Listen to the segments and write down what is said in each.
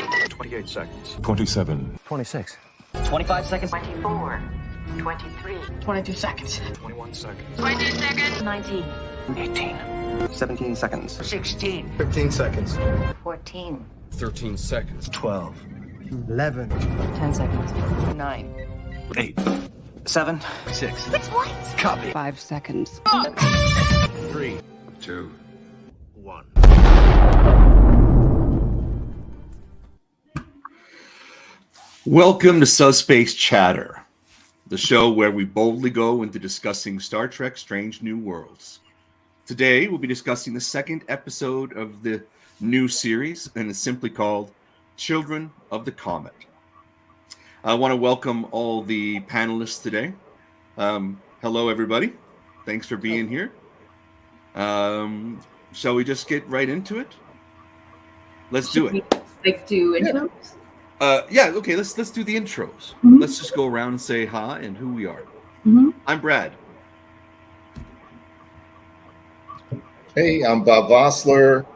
9. 28 seconds. 27. 26. 25 seconds. 24. 23. 22 seconds. 21 seconds. 22 seconds. 19. 18. 17 seconds. 16. 15 seconds. 14. 13 seconds. 12. 11. 10 seconds. 9. 8. 7. 6. 6 what? Copy. 5 seconds. 3, 2, 1. Welcome to Subspace Chatter, the show where we boldly go into discussing Star Trek Strange New Worlds. Today, we'll be discussing the second episode of the new series, and it's simply called Children of the Comet. I want to welcome all the panelists today. Hello, everybody. Thanks for being here. Shall we just get right into it? Let's do it. Like do intros? Yeah, okay, let's do the intros. Mm-hmm. Let's just go around and say hi and who we are. Mm-hmm. I'm Brad. Hey, I'm Bob Vossler,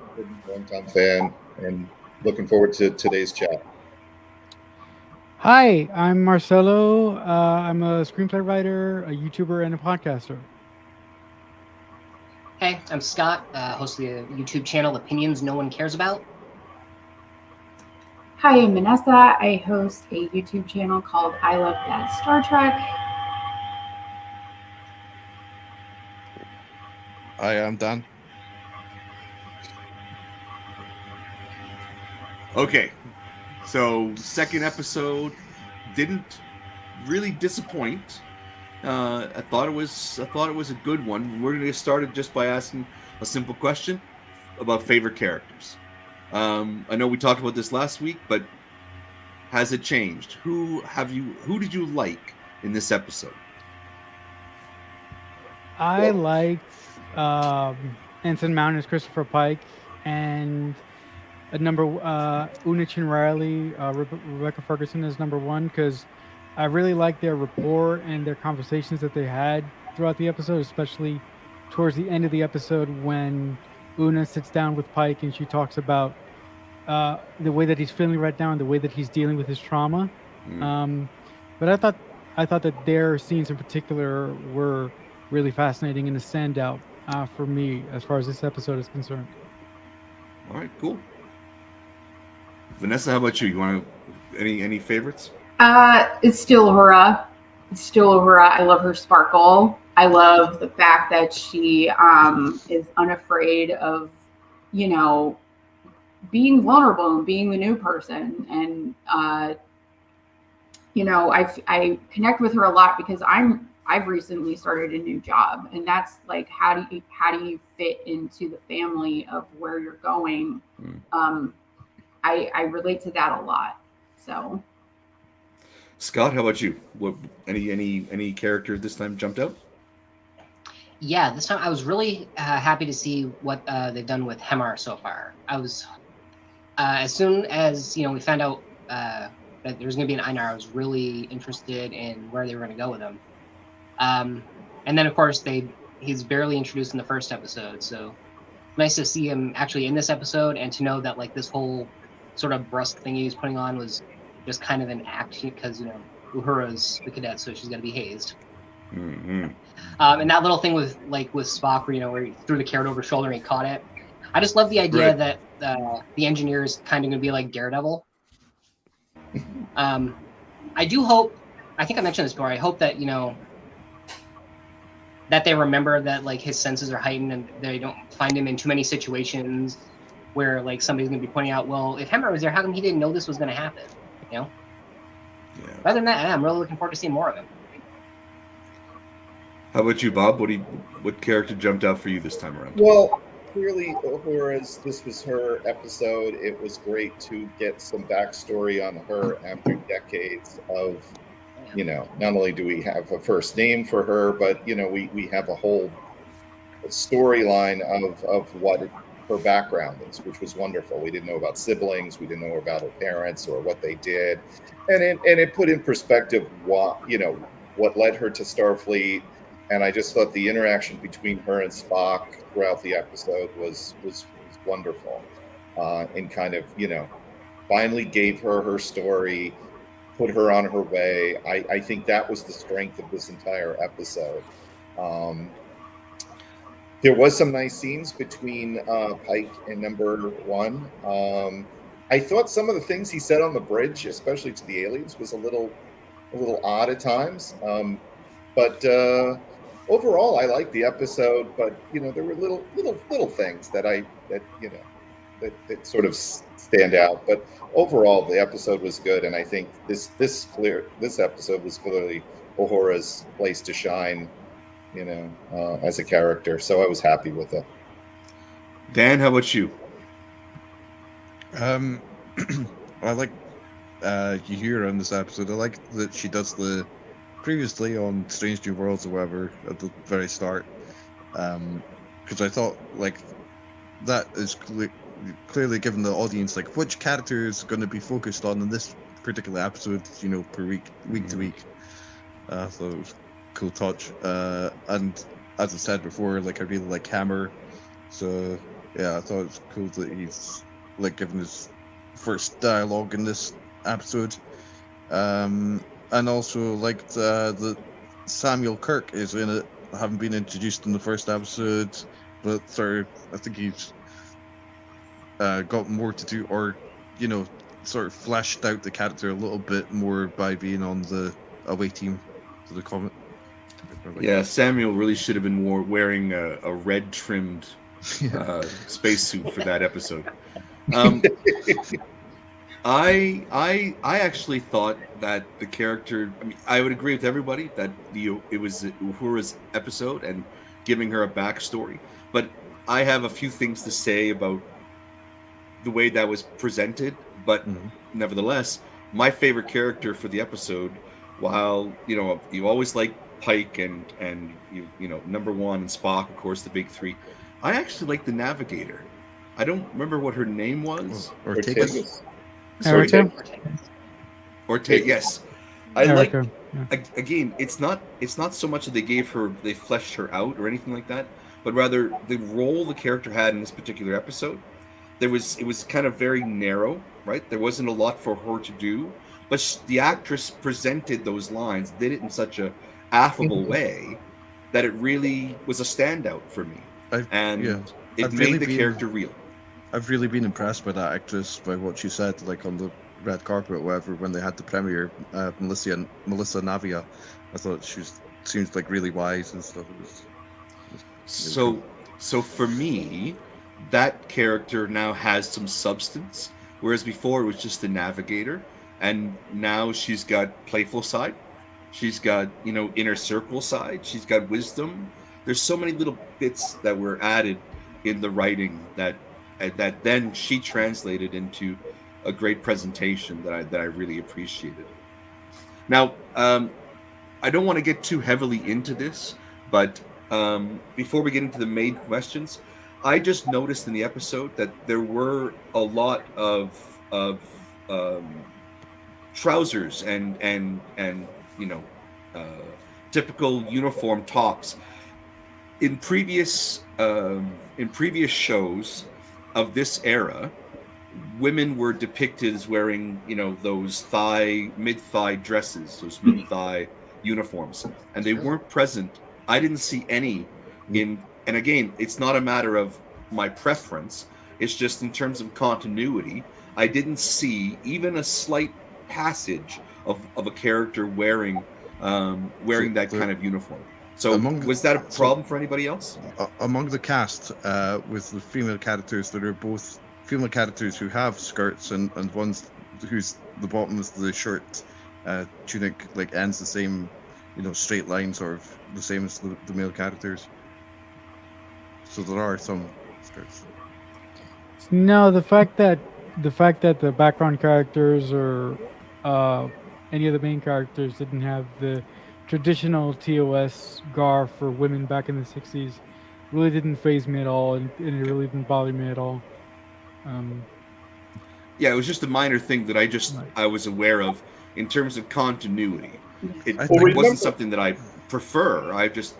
long-time fan, and looking forward to today's chat. Hi, I'm Marcelo. I'm a screenplay writer, a YouTuber, and a podcaster. Hey, I'm Scott, host of the YouTube channel Opinions No One Cares About. Hi, I'm Vanessa. I host a YouTube channel called I Love That Star Trek. Hi, I'm Dan. Okay, so second episode didn't really disappoint. I thought it was a good one. We're going to get started just by asking a simple question about favorite characters. I know we talked about this last week, but has it changed? Who did you like in this episode? I liked Ensign Mountain as Christopher Pike, and Una Chin Riley, Rebecca Ferguson as number 1, because I really liked their rapport and their conversations that they had throughout the episode, especially towards the end of the episode when Una sits down with Pike and she talks about the way that he's feeling right now and the way that he's dealing with his trauma. But I thought that their scenes in particular were really fascinating and a standout for me as far as this episode is concerned. All right, cool. Vanessa, how about you? You want any favorites? It's still Uhura. I love her sparkle. I love the fact that she is unafraid of, being vulnerable and being the new person. And, I connect with her a lot because I've recently started a new job, and that's like, how do you fit into the family of where you're going? I relate to that a lot. So. Scott, how about you? What any character this time jumped out? Yeah, this time I was really happy to see what they've done with Hemar so far. I was, as soon as we found out that there was going to be an Einar, I was really interested in where they were going to go with him. And then of course he's barely introduced in the first episode, so nice to see him actually in this episode, and to know that like this whole sort of brusque thing he was putting on was just kind of an act, because Uhura's the cadet, so she's got to be hazed. Mm-hmm. And that little thing with Spock, where he threw the carrot over his shoulder and he caught it. I just love the idea that the engineer is kind of going to be like Daredevil. I do hope, I think I mentioned this before, I hope that that they remember that like his senses are heightened and they don't find him in too many situations where like somebody's going to be pointing out, well, if Hemmer was there, how come he didn't know this was going to happen? Yeah. Other than that, I'm really looking forward to seeing more of him. How about you, Bob? What character jumped out for you this time around? Well, clearly, this was her episode. It was great to get some backstory on her after decades of, not only do we have a first name for her, but, we have a whole storyline of what her background is, which was wonderful. We didn't know about siblings. We didn't know about her parents or what they did. And it put in perspective what led her to Starfleet. And I just thought the interaction between her and Spock throughout the episode was wonderful, in kind of, finally gave her story, put her on her way. I think that was the strength of this entire episode. There was some nice scenes between Pike and number one. I thought some of the things he said on the bridge, especially to the aliens, was a little odd at times. But overall, I liked the episode. But there were little things that sort of stand out. But overall, the episode was good, and I think this episode was clearly Uhura's place to shine. As a character, so I was happy with it. Dan, how about you? I like Uhura in this episode. I like that she does the previously on Strange New Worlds or whatever at the very start, because I thought like that is clearly giving the audience like which character is going to be focused on in this particular episode, per week to week. So it was cool touch, and as I said before, like I really like Hammer, so yeah, I thought it was cool that he's like given his first dialogue in this episode, and also liked that Samuel Kirk is in it, having been introduced in the first episode, but I think he's got more to do, or sort of fleshed out the character a little bit more by being on the away team to the Comet. Yeah, Samuel really should have been wearing a red trimmed spacesuit for that episode. I actually thought that the character. I mean, I would agree with everybody that it was Uhura's episode and giving her a backstory. But I have a few things to say about the way that was presented. But nevertheless, my favorite character for the episode, while you always like Pike and number one and Spock, of course, the big three. I actually like the Navigator. I don't remember what her name was. Ortega. Sorry, Ortega? Yes. I Erica, like. Yeah. Again, it's not so much that they fleshed her out or anything like that, but rather the role the character had in this particular episode. It was kind of very narrow, right? There wasn't a lot for her to do, but the actress presented those lines, did it in such a affable way that it really was a standout for me, it made the character real. I've really been impressed by that actress, by what she said, like on the red carpet or whatever, when they had the premiere. Melissa Navia, I thought she seems like really wise and stuff. So for me, that character now has some substance, whereas before it was just the Navigator, and now she's got playful side. She's got, inner circle side. She's got wisdom. There's so many little bits that were added in the writing that then she translated into a great presentation that I really appreciated. Now, I don't want to get too heavily into this, but before we get into the main questions, I just noticed in the episode that there were a lot of trousers and typical uniform tops. In previous shows of this era, women were depicted as wearing, those mid-thigh dresses, those mid-thigh uniforms, and they weren't present. I didn't see any in, and again, it's not a matter of my preference. It's just in terms of continuity. I didn't see even a slight passage of a character wearing that kind of uniform. So was that a problem for anybody else? Among the cast, with the female characters, there are both female characters who have skirts and ones whose the bottom of the shirt tunic like ends the same, straight line, sort of the same as the male characters. So there are some skirts. No, the fact that the background characters or any of the main characters didn't have the traditional TOS garb for women back in the 60s really didn't faze me at all, and it really didn't bother me at all. Yeah, it was just a minor thing that I was aware of in terms of continuity. It wasn't something that I prefer. I just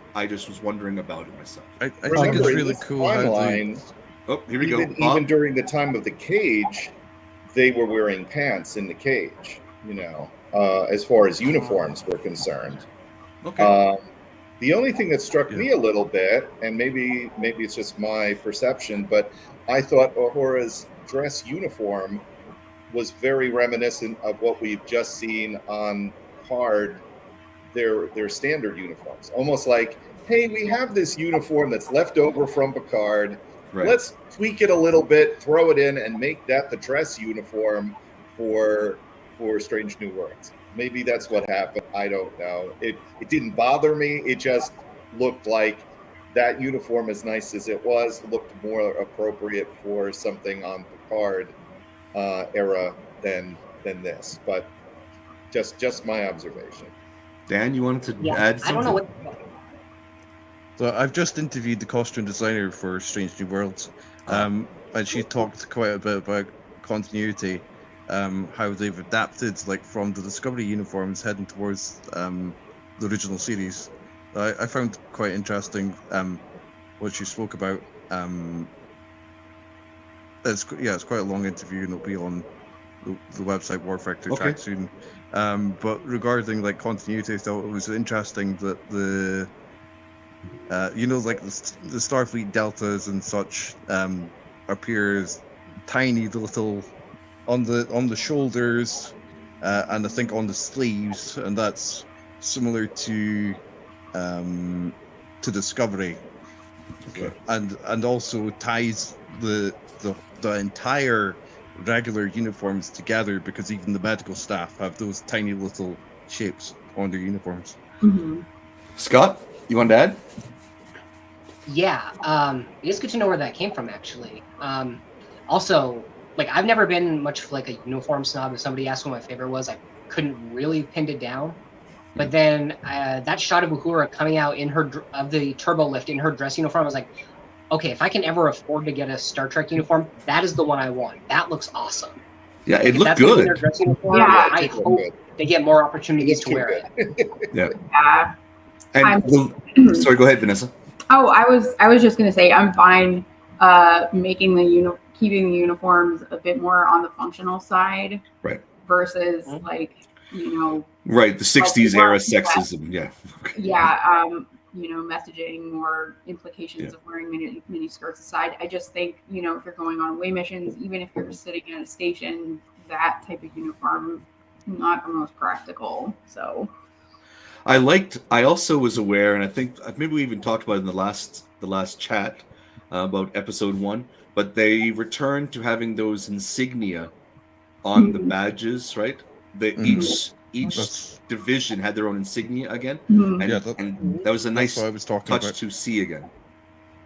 was wondering about it myself. I think it's really cool how timeline, Oh, here we go. Even during the time of the Cage, they were wearing pants in the cage, you know, as far as uniforms were concerned. Okay. The only thing that struck me a little bit, and maybe it's just my perception, but I thought Uhura's dress uniform was very reminiscent of what we've just seen on Picard, their standard uniforms. Almost like, hey, we have this uniform that's left over from Picard. Right. Let's tweak it a little bit, throw it in, and make that the dress uniform for Strange New Worlds. Maybe that's what happened. I don't know. It didn't bother me. It just looked like that uniform, as nice as it was, looked more appropriate for something on Picard era than this. But just my observation. Dan, you wanted to add something? I don't know what. So I've just interviewed the costume designer for Strange New Worlds, and she talked quite a bit about continuity, how they've adapted like from the Discovery uniforms heading towards the original series. I found quite interesting what she spoke about. It's quite a long interview, and it'll be on the website War Factor Track soon. But regarding like continuity, I thought it was interesting that the like the Starfleet deltas and such appear as tiny little on the shoulders, and I think on the sleeves, and that's similar to Discovery. Okay. And also ties the entire regular uniforms together, because even the medical staff have those tiny little shapes on their uniforms. Mm-hmm. Scott, you want to add? Yeah, it's good to know where that came from, actually. Also, like, I've never been much of like a uniform snob. If somebody asked what my favorite was, I couldn't really pin it down. But then that shot of Uhura coming out in of the turbo lift in her dress uniform, I was like, okay, if I can ever afford to get a Star Trek uniform, that is the one I want. That looks awesome. Yeah, Like, it if looked that's gonna be good. their dress uniform, Yeah, I hope they get more opportunities to wear it. Yeah. Yeah. And sorry, go ahead, Vanessa. Oh, I was just gonna say I'm fine making keeping the uniforms a bit more on the functional side, right? Versus like right, the '60s like, era sexism, yeah. Yeah, messaging or implications of wearing mini skirts aside. I just think if you're going on away missions, even if you're sitting at a station, that type of uniform not the most practical. So. I also was aware, and I think maybe we even talked about it in the last chat about episode 1, but they returned to having those insignia on the badges, right? Each division had their own insignia again, and that was a nice touch about. To see again.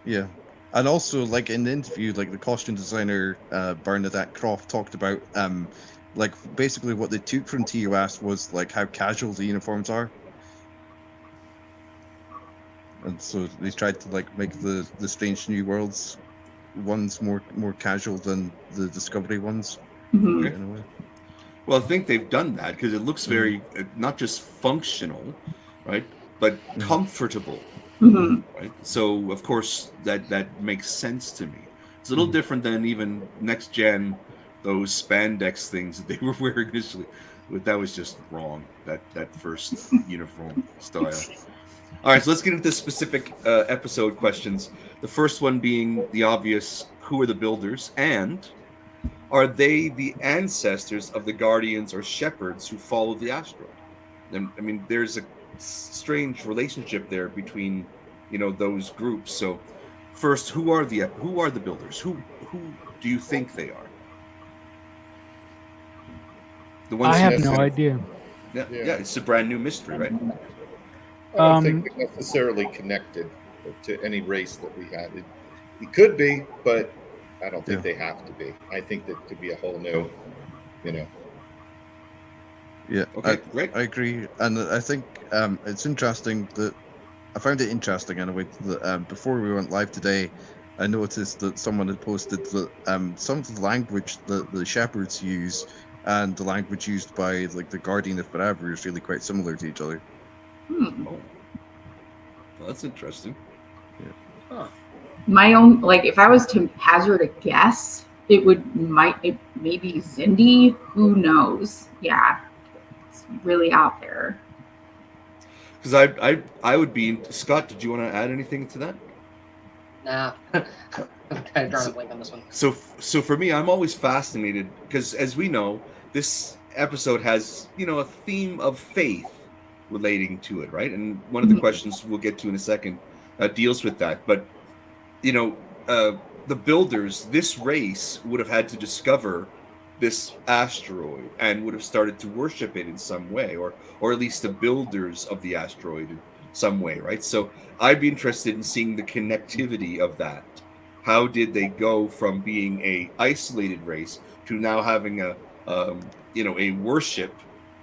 Yeah, and also like in the interview, like the costume designer Bernadette Croft talked about like basically what they took from TOS was like how casual the uniforms are. And so they tried to like make the Strange New Worlds ones more casual than the Discovery ones. Okay. In a way. Well, I think they've done that because it looks very not just functional, right, but comfortable, right? So of course that makes sense to me. It's a little different than even next gen, those spandex things that they were wearing initially. But that was just wrong. That first uniform style. All right, so let's get into specific episode questions. The first one being the obvious: who are the builders, and are they the ancestors of the Guardians or Shepherds who followed the asteroid? And I mean, there's a strange relationship there between those groups. So, first, who are the builders? Who do you think they are? The ones I have no idea. Yeah, it's a brand new mystery, right? I don't think they're necessarily connected to any race that we had. It could be, but I don't think they have to be. I think that could be a whole new, Yeah, okay, great. I agree, and I think it's interesting that I found it interesting in a way that before we went live today, I noticed that someone had posted that some of the language that the Shepherds use and the language used by like the Guardian of Forever is really quite similar to each other. Oh, well, that's interesting. My own, like, if I was to hazard a guess, maybe Zindi. Who knows? Yeah, it's really out there. Because I would be Scott. Did you want to add anything to that? Nah. I'm kind of drawing a blank on this one. So for me, I'm always fascinated because, as we know, this episode has a theme of faith relating to it, right? And one of the questions we'll get to in a second deals with that. But the builders, this race would have had to discover this asteroid and would have started to worship it in some way, or at least the builders of the asteroid in some way, right? So I'd be interested in seeing the connectivity of that. How did they go from being a isolated race to now having a worship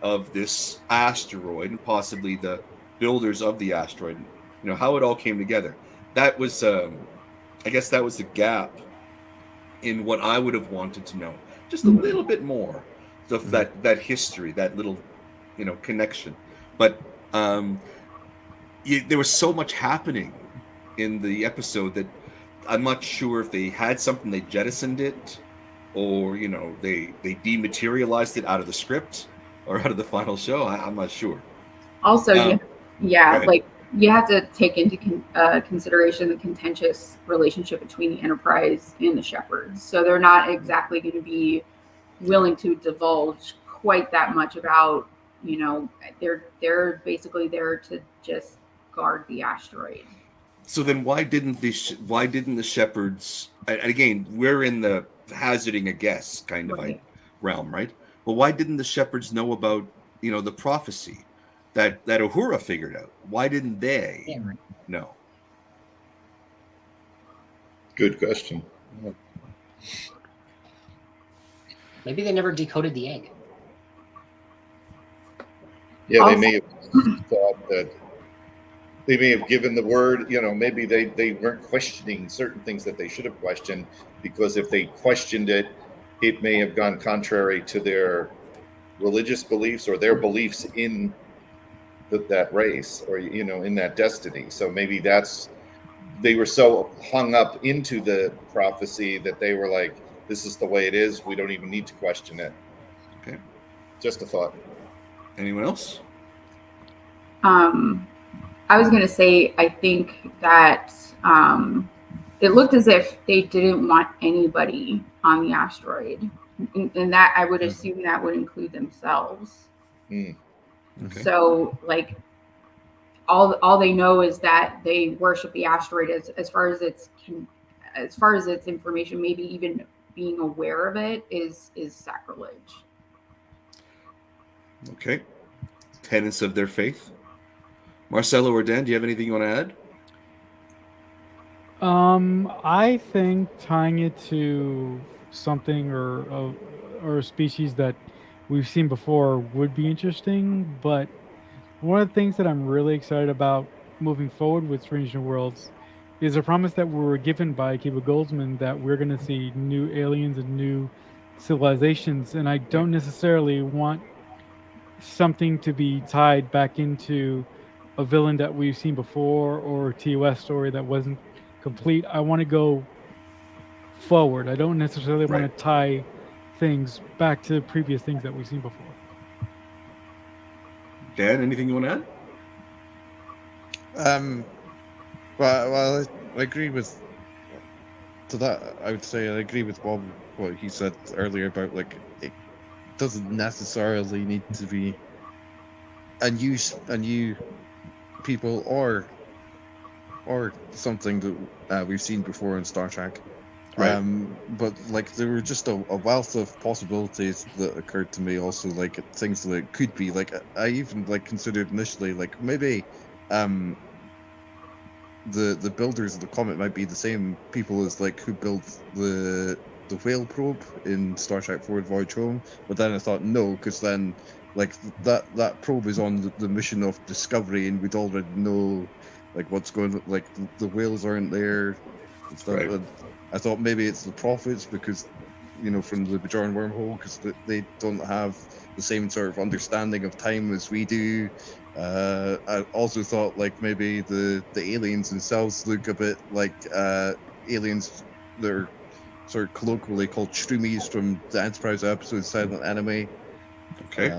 of this asteroid and possibly the builders of the asteroid? How it all came together. That was I guess that was the gap in what I would have wanted to know. Just a little bit more of that history, that little, connection. But there was so much happening in the episode that I'm not sure if they had something, they jettisoned it, or, they dematerialized it out of the script or out of the final show. I'm not sure. Also, right. like you have to take into consideration the contentious relationship between the Enterprise and the Shepherds. So they're not exactly going to be willing to divulge quite that much about, they're basically there to just guard the asteroid. So then why didn't the Shepherds, and again, we're in the hazarding a guess kind of realm, right? Well, why didn't the Shepherds know about, the prophecy that Uhura figured out? Why didn't they know? Good question. Maybe they never decoded the egg. Yeah, they may have thought that they may have given the word, maybe they weren't questioning certain things that they should have questioned, because if they questioned it, it may have gone contrary to their religious beliefs or their beliefs in that race, or in that destiny. So maybe they were so hung up into the prophecy that they were like, this is the way it is, we don't even need to question it. Okay, just a thought. Anyone else? I was going to say, I think that it looked as if they didn't want anybody on the asteroid, and that I would assume that would include themselves. Okay. So, like, all they know is that they worship the asteroid. As far as its information, maybe even being aware of it is sacrilege. Okay. Tenets of their faith. Marcelo or Dan, do you have anything you want to add? I think tying it to something or a species that we've seen before would be interesting, but one of the things that I'm really excited about moving forward with Strange New Worlds is a promise that we were given by Akiva Goldsman that we're going to see new aliens and new civilizations, and I don't necessarily want something to be tied back into a villain that we've seen before or a TOS story that wasn't complete. I want to go forward. I don't necessarily want to tie things back to previous things that we've seen before. Dan, anything you want to add? Well, I agree with to that. I would say I agree with Bob, what he said earlier about, like, it doesn't necessarily need to be a new people or something that we've seen before in Star Trek. But like there were just a wealth of possibilities that occurred to me. Also, like things that it could be. Like I even like considered initially, like maybe the builders of the Comet might be the same people as like who built the whale probe in Star Trek Forward Voyage Home. But then I thought no, because then like that probe is on the mission of discovery, and we'd already know like what's going. Like the whales aren't there and stuff. Right. And I thought maybe it's the prophets because, from the Bajoran wormhole, because they don't have the same sort of understanding of time as we do. I also thought like maybe the aliens themselves look a bit like aliens that are sort of colloquially called shroomies from the Enterprise episode Silent Enemy. Okay.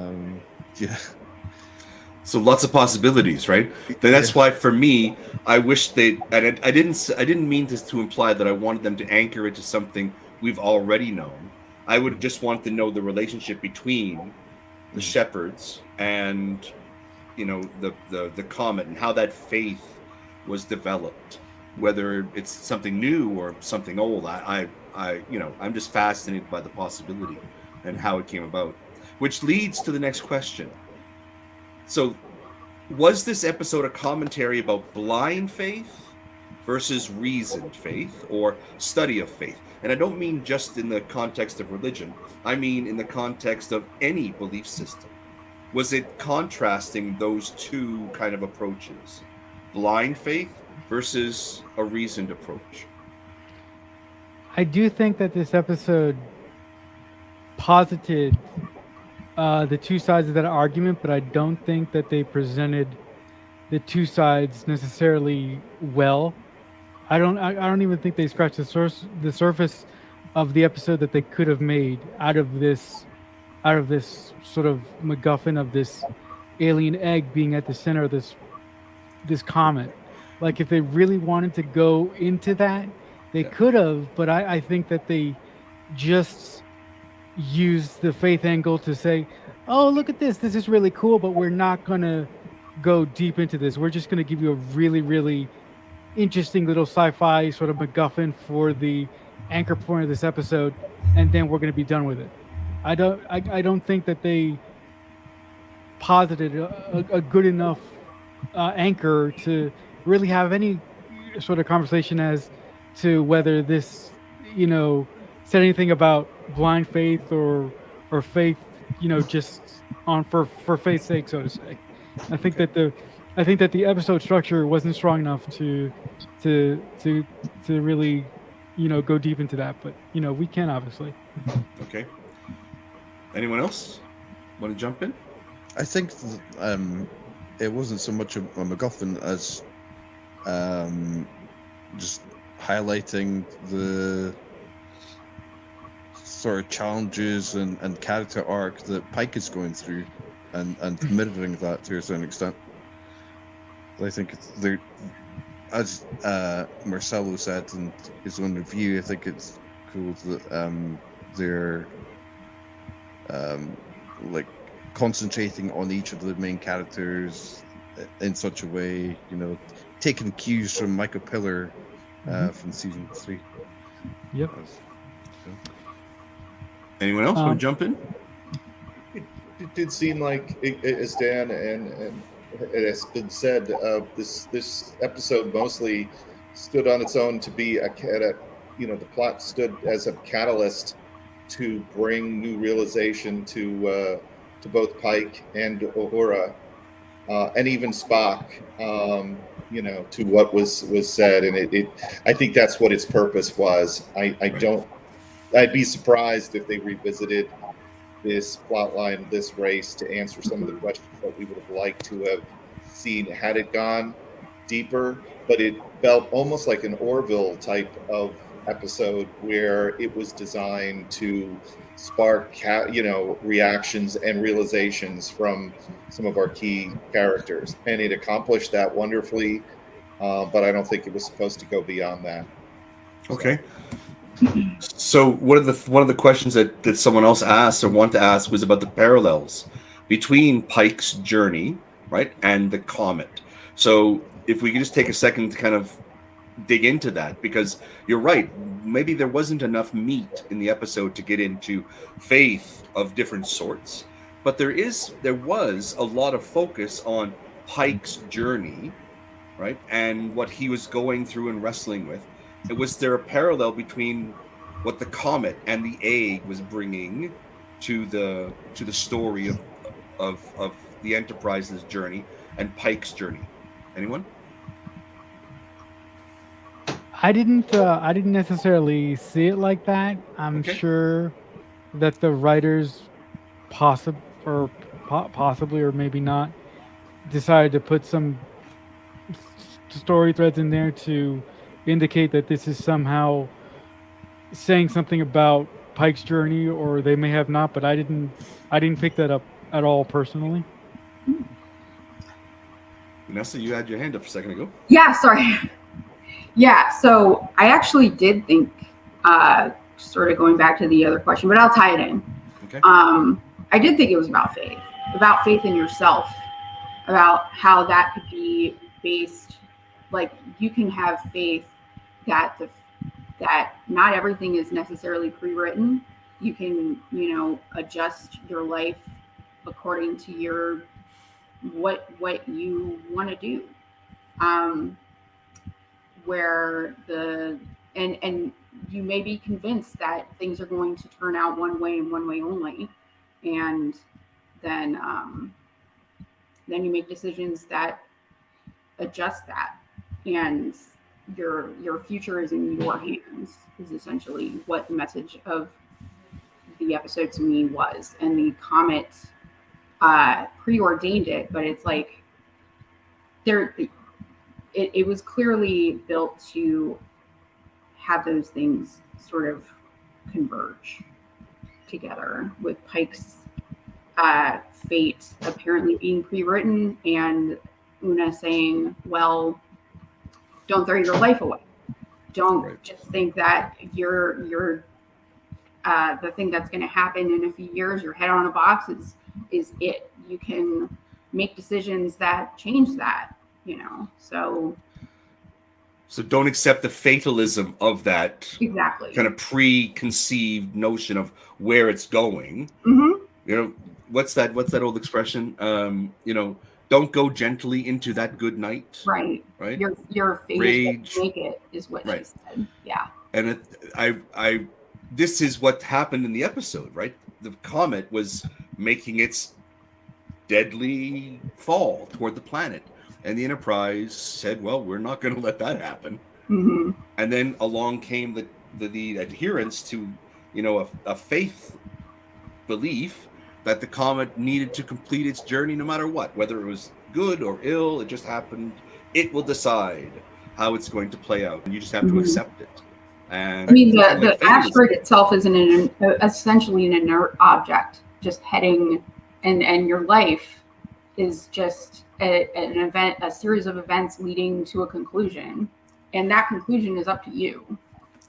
Yeah. So lots of possibilities, right? That's why, for me, I wish they. And I didn't mean this to imply that I wanted them to anchor it to something we've already known. I would just want to know the relationship between the shepherds and, you know, the comet, and how that faith was developed, whether it's something new or something old. I you know, I'm just fascinated by the possibility and how it came about, which leads to the next question. So, was this episode a commentary about blind faith versus reasoned faith, or study of faith? And I don't mean just in the context of religion. I mean in the context of any belief system. Was it contrasting those two kind of approaches? Blind faith versus a reasoned approach? I do think that this episode posited the two sides of that argument, but I don't think that they presented the two sides necessarily well. I don't even think they scratched the surface of the episode that they could have made out of this sort of MacGuffin of this alien egg being at the center of this comet. Like, if they really wanted to go into that, they could have, but I think that they just used the faith angle to say, oh, look at this is really cool, but we're not gonna go deep into this. We're just gonna give you a really, really interesting little sci-fi sort of MacGuffin for the anchor point of this episode, and then we're gonna be done with it. I don't think that they posited a good enough anchor to really have any sort of conversation as to whether this, you know, said anything about blind faith or faith, you know, just on for faith's sake, so to say. I think that the episode structure wasn't strong enough to really, you know, go deep into that. But, you know, we can, obviously. Okay. Anyone else want to jump in? I think it wasn't so much a MacGuffin as just highlighting the sort of challenges and character arc that Pike is going through, and mirroring that to a certain extent. I think they're, as Marcelo said in his own review, I think it's cool that they're like concentrating on each of the main characters in such a way, you know, taking cues from Michael Pillar from season 3. Yep. Anyone else want to jump in? It did seem like, as Dan and it has been said, this episode mostly stood on its own to be you know, the plot stood as a catalyst to bring new realization to both Pike and Uhura, and even Spock, you know, to what was said, and I think that's what its purpose was. I'd be surprised if they revisited this plot line, this race, to answer some of the questions that we would have liked to have seen had it gone deeper. But it felt almost like an Orville type of episode, where it was designed to spark, you know, reactions and realizations from some of our key characters, and it accomplished that wonderfully. But I don't think it was supposed to go beyond that. Okay. So one of the questions that someone else asked or wanted to ask was about the parallels between Pike's journey, right, and the comet. So if we could just take a second to kind of dig into that, because you're right, maybe there wasn't enough meat in the episode to get into faith of different sorts, but there was a lot of focus on Pike's journey, right, and what he was going through and wrestling with. Was there a parallel between what the comet and the egg was bringing to the story of the Enterprise's journey and Pike's journey? Anyone? I didn't necessarily see it like that. I'm sure that the writers possibly or maybe not decided to put some story threads in there to indicate that this is somehow saying something about Pike's journey, or they may have not, but I didn't pick that up at all personally. Vanessa, you had your hand up a second ago. Yeah, sorry. Yeah, so I actually did think, sort of going back to the other question, but I'll tie it in. Okay. I did think it was about faith in yourself, about how that could be based, like you can have faith that that not everything is necessarily pre-written. You can, adjust your life according to your what you want to do. Where and you may be convinced that things are going to turn out one way and one way only, and then you make decisions that adjust that, and your future is in your hands, is essentially what the message of the episode to me was. And the Comet preordained it, but it's like it was clearly built to have those things sort of converge together, with Pike's fate apparently being pre-written, and Una saying, well, don't throw your life away. Don't just think that you're the thing that's going to happen in a few years, your head on a box is it. You can make decisions that change that, So don't accept the fatalism of that exactly kind of preconceived notion of where it's going. Mm-hmm. What's that old expression? Don't go gently into that good night. Right. Your fate Rage. Is make it, is what she said. Yeah. And this is what happened in the episode, right? The comet was making its deadly fall toward the planet, and the Enterprise said, well, we're not going to let that happen. Mm-hmm. And then along came the adherence to a faith belief that the comet needed to complete its journey no matter what, whether it was good or ill. It just happened. It will decide how it's going to play out, and you just have to accept it. And I mean, the asteroid itself is essentially an inert object, just heading, and your life is just an event, a series of events leading to a conclusion, and that conclusion is up to you.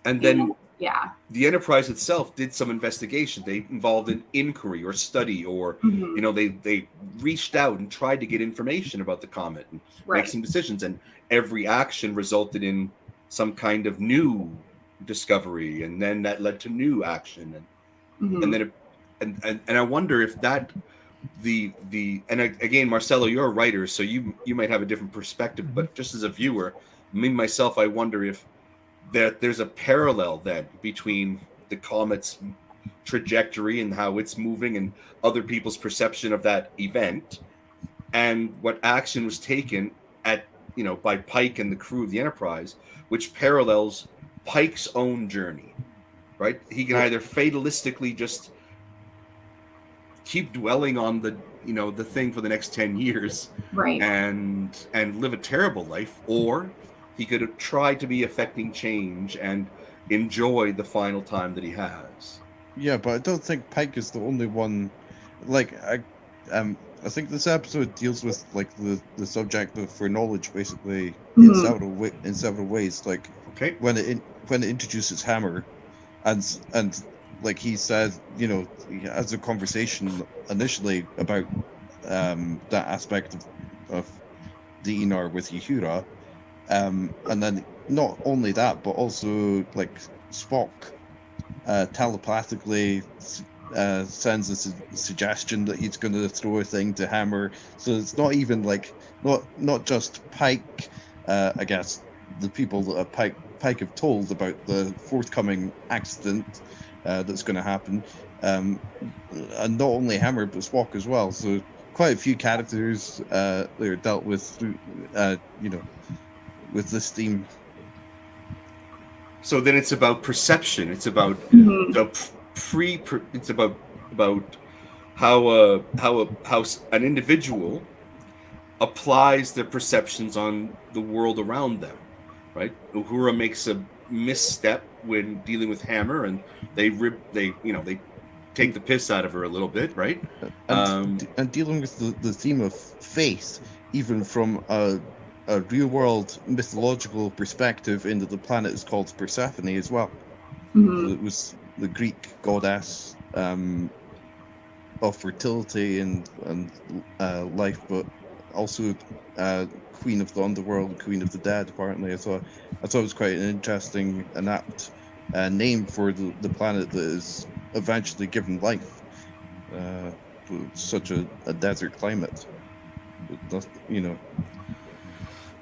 And then yeah, the Enterprise itself did some investigation. They involved an inquiry or study, or they reached out and tried to get information about the comet and make some decisions. And every action resulted in some kind of new discovery, and then that led to new action, and then and I wonder if that and again, Marcelo, you're a writer, so you might have a different perspective, but just as a viewer, myself, I wonder if there's a parallel then between the comet's trajectory and how it's moving and other people's perception of that event, and what action was taken by Pike and the crew of the Enterprise, which parallels Pike's own journey, right? He can either fatalistically just keep dwelling on the thing for the next 10 years, right, and live a terrible life, or he could have tried to be affecting change and enjoy the final time that he has. Yeah, but I don't think Pike is the only one. Like, I think this episode deals with like the subject of knowledge basically in several ways. Like, when it introduces Hammer, and like he said, he has a conversation initially about that aspect of the Enar with Uhura, and then not only that, but also like Spock telepathically sends a suggestion that he's going to throw a thing to Hammer. So it's not even like not just Pike. I guess the people that Pike have told about the forthcoming accident that's going to happen, and not only Hammer but Spock as well. So quite a few characters they're dealt with through with this theme. So then it's about perception. It's about it's about how an individual applies their perceptions on the world around them, right? Uhura makes misstep when dealing with Hammer, and they take the piss out of her a little bit, right? And dealing with the theme of faith, even from a real world mythological perspective, in that the planet is called Persephone as well. It was the Greek goddess of fertility and life, but also queen of the underworld, queen of the dead. Apparently, I thought it was quite an interesting and apt name for the planet that is eventually given life. Such a desert climate,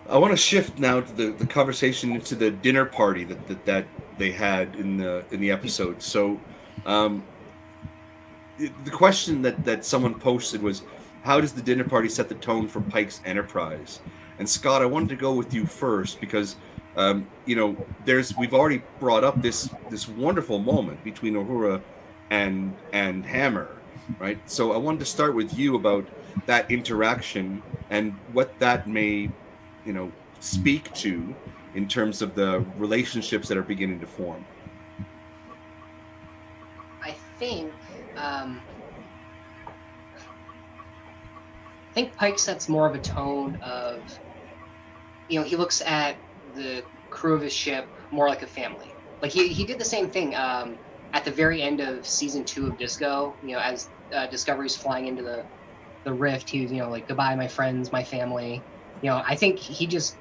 I want to shift now to the conversation into the dinner party that they had in the episode. So, the question that someone posted was, how does the dinner party set the tone for Pike's enterprise? And Scott, I wanted to go with you first because we've already brought up this wonderful moment between Uhura and Hammer, right? So I wanted to start with you about that interaction and what that may speak to in terms of the relationships that are beginning to form. I think Pike sets more of a tone of, he looks at the crew of his ship more like a family. Like he did the same thing at the very end of season 2 of Disco. As Discovery's flying into the rift, he's like, goodbye, my friends, my family. I think he's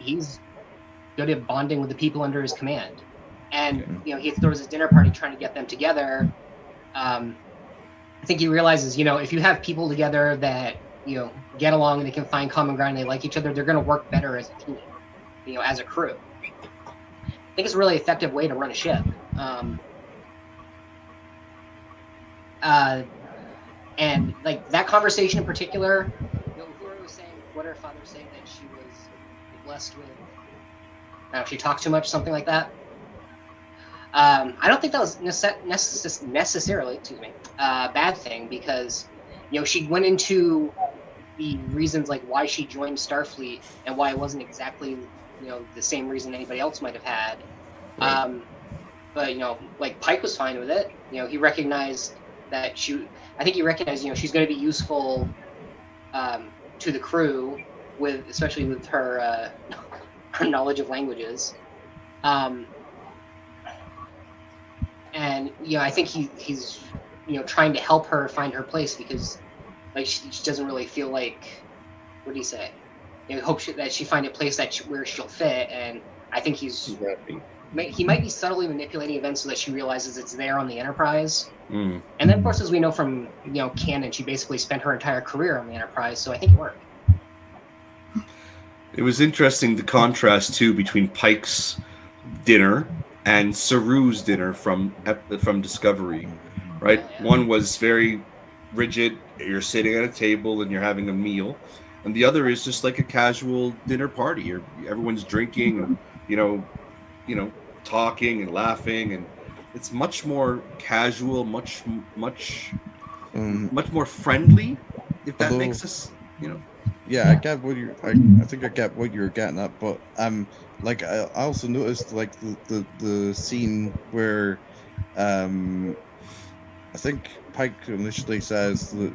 good at bonding with the people under his command. And he throws his dinner party trying to get them together. I think he realizes, if you have people together that get along and they can find common ground and they like each other, they're going to work better as a team, as a crew. I think it's a really effective way to run a ship. And like that conversation in particular, Uhura was saying, what her father was saying, that she was blessed with, I don't know, she talked too much, something like that. I don't think that was necessarily, a bad thing, because she went into the reasons like why she joined Starfleet and why it wasn't exactly the same reason anybody else might have had. Right. But like Pike was fine with it. He recognized that she's going to be useful to the crew, especially with her her knowledge of languages. And I think he's trying to help her find her place, because like she doesn't really feel like, what do you say? Hope that she find a place where she'll fit. And I think he might be subtly manipulating events so that she realizes it's there on the Enterprise. And then, of course, as we know from canon, she basically spent her entire career on the Enterprise, so I think it worked. It was interesting, the contrast too between Pike's dinner and Saru's dinner from Discovery, right? Yeah. One was very rigid. You're sitting at a table and you're having a meal, and the other is just like a casual dinner party. Everyone's drinking, and talking and laughing, and it's much more casual, much more friendly, if that makes us, Yeah, I get what I think I get what you're getting at, but like I also noticed like the scene where I think Pike initially says that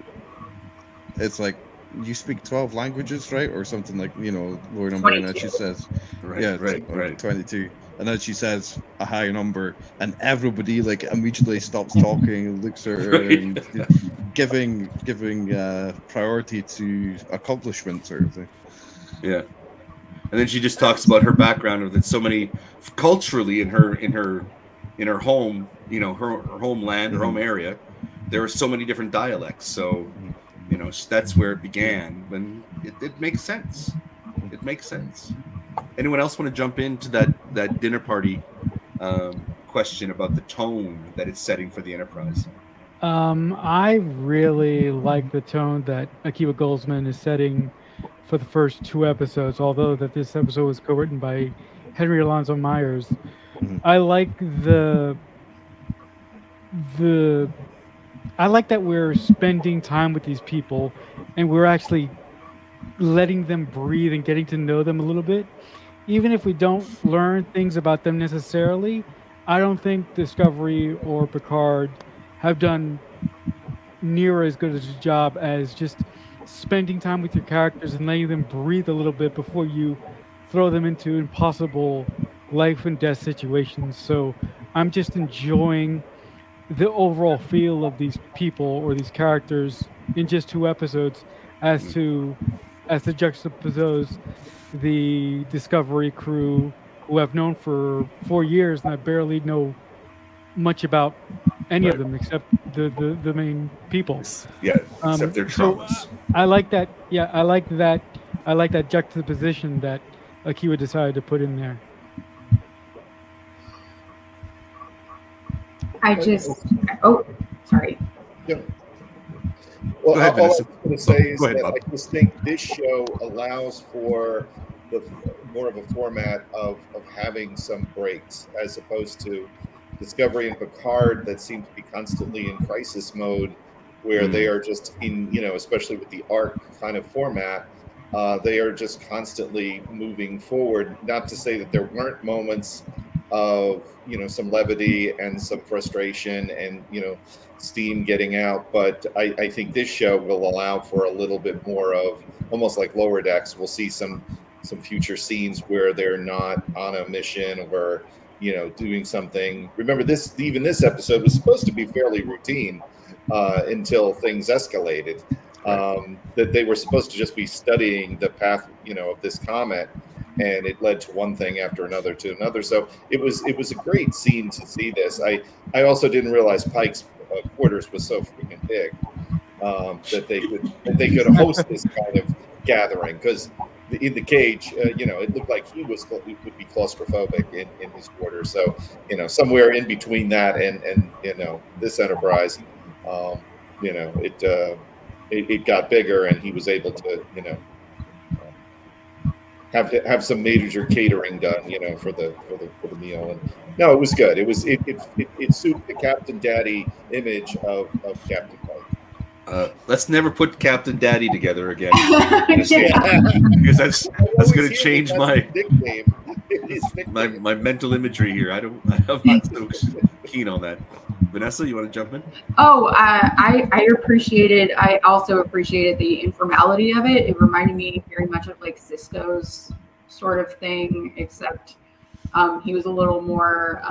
it's like, you speak 12 languages, right, or something, like lower number, and then she says, right, 22. And then she says a high number, and everybody like immediately stops talking and looks at her, and giving priority to accomplishment, sort of thing. Yeah, and then she just talks about her background, of that so many culturally in her home, her homeland, her home area, there are so many different dialects. So, that's where it began, and it makes sense. It makes sense. Anyone else want to jump into that dinner party question about the tone that it's setting for the Enterprise? I really like the tone that Akiva Goldsman is setting for the first 2 episodes, although that this episode was co-written by Henry Alonzo Myers. I like I like that we're spending time with these people and we're actually letting them breathe and getting to know them a little bit. even if we don't learn things about them necessarily, I don't think Discovery or Picard have done near as good a job as just spending time with your characters and letting them breathe a little bit before you throw them into impossible life and death situations. So I'm just enjoying the overall feel of these people or these characters in just 2 episodes as to juxtapose the Discovery crew who I've known for 4 years and I barely know much about any of them except the main people. Yeah, except their traumas. So I like that. Yeah, I like that juxtaposition that Akiva decided to put in there. Sorry. Yeah. Well, Go ahead, all I was Vanessa. going to say is Go ahead, that Bob. I just think this show allows for the more of a format of having some breaks, as opposed to Discovery and Picard that seem to be constantly in crisis mode, where they are just in, especially with the arc kind of format, they are just constantly moving forward. Not to say that there weren't moments of some levity and some frustration and steam getting out, but I think this show will allow for a little bit more of almost like Lower Decks. We'll see some future scenes where they're not on a mission or doing something. Remember, this episode was supposed to be fairly routine until things escalated. That they were supposed to just be studying the path of this comet, and it led to one thing after another to another. So it was a great scene to see this. I also didn't realize Pikes' quarters was so freaking big that they could host this kind of gathering, because in the cage, it looked like he would be claustrophobic in his quarters. So somewhere in between that and this Enterprise, it got bigger, and he was able to have some major catering done, for the meal. And no, it was good. It suited the Captain Daddy image of Captain Pike. Let's never put Captain Daddy together again, because that's going to change my mental imagery here. I'm not so keen on that. Vanessa, you want to jump in? Oh, I also appreciated the informality of it. It reminded me very much of like Cisco's sort of thing, except he was a little more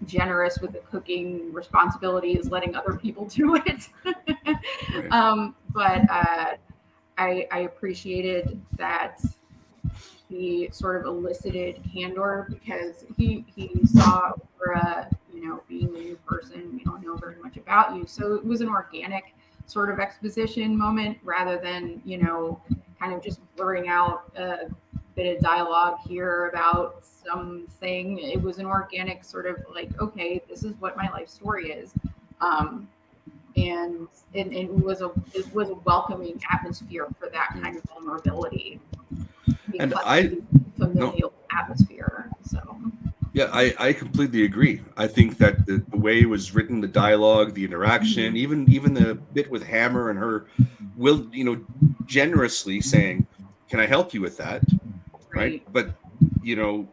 generous with the cooking responsibilities, letting other people do it. But I appreciated that he sort of elicited candor, because he saw being a new person, we don't know very much about you. So it was an organic sort of exposition moment, rather than, kind of just blurring out a bit of dialogue here about something. It was an organic sort of like, okay, this is what my life story is. And it was a welcoming atmosphere for that kind of vulnerability. And familial atmosphere. So yeah, I completely agree. I think that the way it was written, the dialogue, the interaction, even the bit with Hammer and her will, generously saying, "Can I help you with that?" Right? But you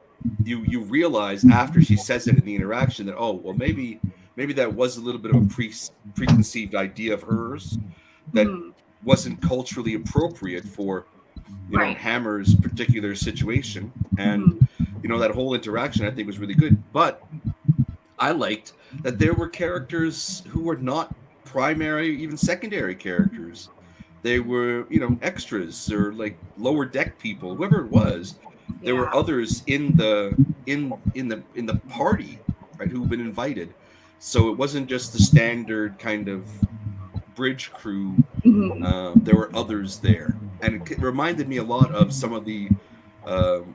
realize after she says it in the interaction that, oh, well, maybe that was a little bit of a preconceived idea of hers that wasn't culturally appropriate for Hammer's particular situation. And that whole interaction I think was really good. But I liked that there were characters who were not primary, even secondary characters. They were, extras or like lower deck people, whoever it was. There were others in the party, right, who've been invited. So it wasn't just the standard kind of bridge crew. There were others there, and it reminded me a lot of some of the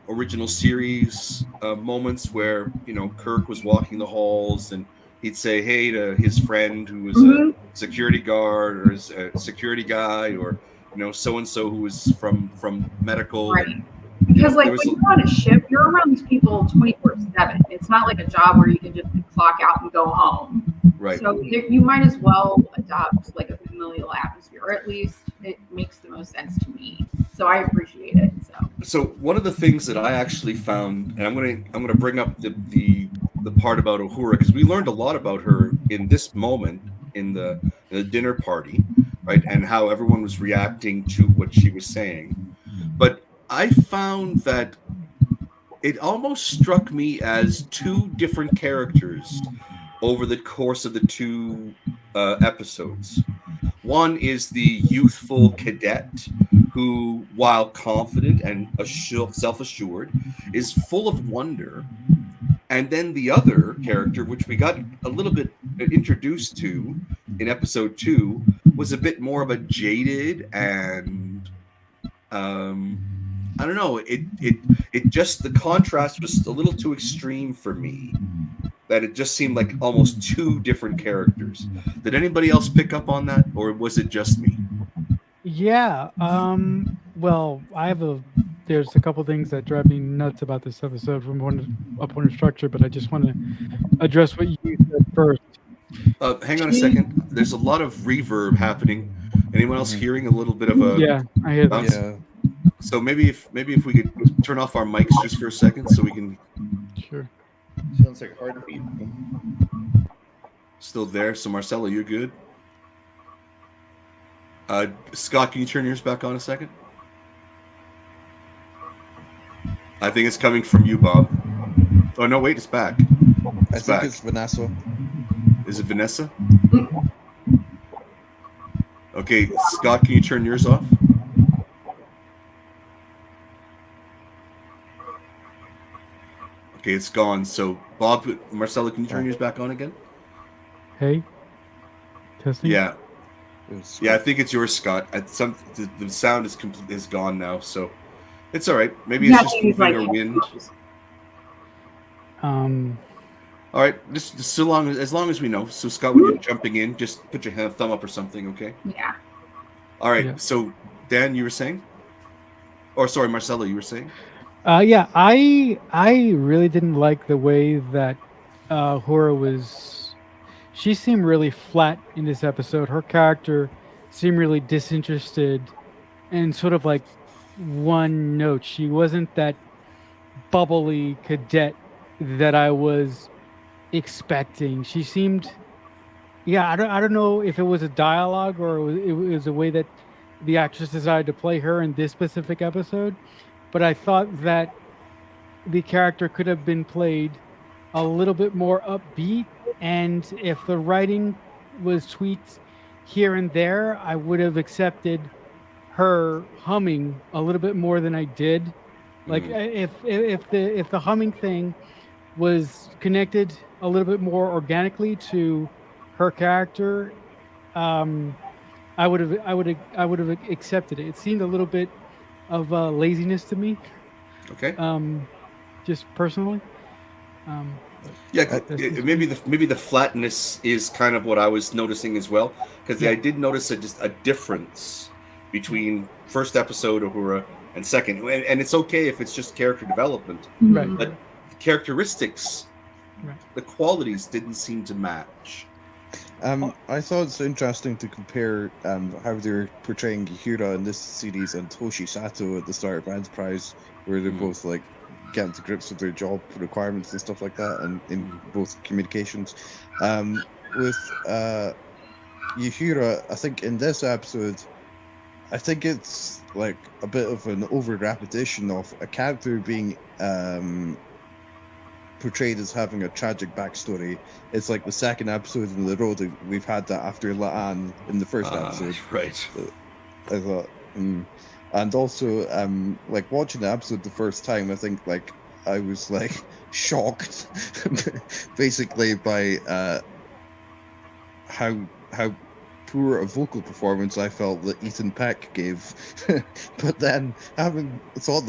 original series moments where Kirk was walking the halls and he'd say hey to his friend who was a security guard or a security guy, or so and so who was from medical. Right. Because when you're on a ship, you're around these people 24/7. It's not like a job where you can just clock out and go home. Right. So you might as well adopt like a familial atmosphere, or at least it makes the most sense to me. So I appreciate it. So one of the things that I actually found, and I'm gonna bring up the part about Uhura, because we learned a lot about her in this moment in the dinner party, right, and how everyone was reacting to what she was saying. But I found that it almost struck me as two different characters over the course of the two episodes. One is the youthful cadet who, while confident and self-assured, is full of wonder. And then the other character, which we got a little bit introduced to in episode 2, was a bit more of a jaded and I don't know. It just, the contrast was a little too extreme for me. That it just seemed like almost two different characters. Did anybody else pick up on that, or was it just me? Yeah. Well, there's a couple things that drive me nuts about this episode from upon structure, but I just want to address what you said first. Hang on a second. There's a lot of reverb happening. Anyone else hearing a little bit of a? Yeah, I hear bounce? that. Yeah. So maybe if we could turn off our mics just for a second, so we can. Sure. Sounds like a heartbeat. Still there. So Marcelo, you're good. Scott, can you turn yours back on a second? I think it's coming from you, Bob. Oh no, wait, it's back. I think it's Vanessa. Is it Vanessa? Okay, Scott, can you turn yours off? Okay, it's gone. So, Bob, Marcelo, can you turn yours back on again? Hey. Testing. Yeah. Yeah, I think it's yours, Scott. The sound is gone now, so it's all right. Maybe it's just moving or wind. All right, just as long as we know. So, Scott, when you're jumping in, just put your thumb up or something, okay? Yeah. All right. So, Dan, you were saying? Or sorry, Marcelo, you were saying? Yeah, I really didn't like the way that Hora was. She seemed really flat in this episode. Her character seemed really disinterested and sort of like one note. She wasn't that bubbly cadet that I was expecting. She seemed, yeah, I don't know if it was a dialogue or it was a way that the actress decided to play her in this specific episode. But I thought that the character could have been played a little bit more upbeat, and if the writing was tweaked here and there, I would have accepted her humming a little bit more than I did. Like if the humming thing was connected a little bit more organically to her character, I would have accepted it. It seemed a little bit of laziness to me. Okay. Just personally. Yeah, maybe the flatness is kind of what I was noticing as well, because I did notice a difference between first episode Uhura and second, and it's okay if it's just character development, right? But the characteristics, the qualities didn't seem to match. I thought it's interesting to compare how they're portraying Uhura in this series and Toshi Sato at the start of Enterprise, where they're both like getting to grips with their job requirements and stuff like that, and in both communications. With Uhura, I think in this episode, I think it's like a bit of an over repetition of a character being portrayed as having a tragic backstory. It's like the second episode in a row that we've had that after La'an in the first episode. Right. So I thought, and also, like watching the episode the first time, I think like I was like shocked, basically by how poor a vocal performance I felt that Ethan Peck gave. But then having thought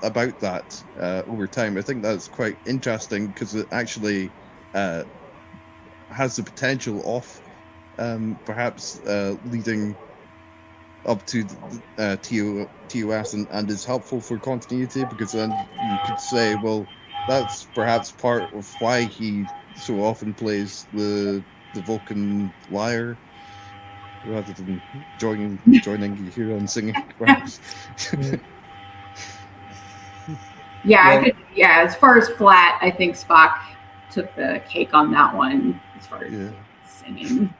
about that over time, I think that's quite interesting because it actually has the potential of perhaps leading up to TOS and is helpful for continuity, because then you could say, well, that's perhaps part of why he so often plays the Vulcan liar, rather than joining Uhura and singing chorus. As far as flat, I think Spock took the cake on that one as far as singing.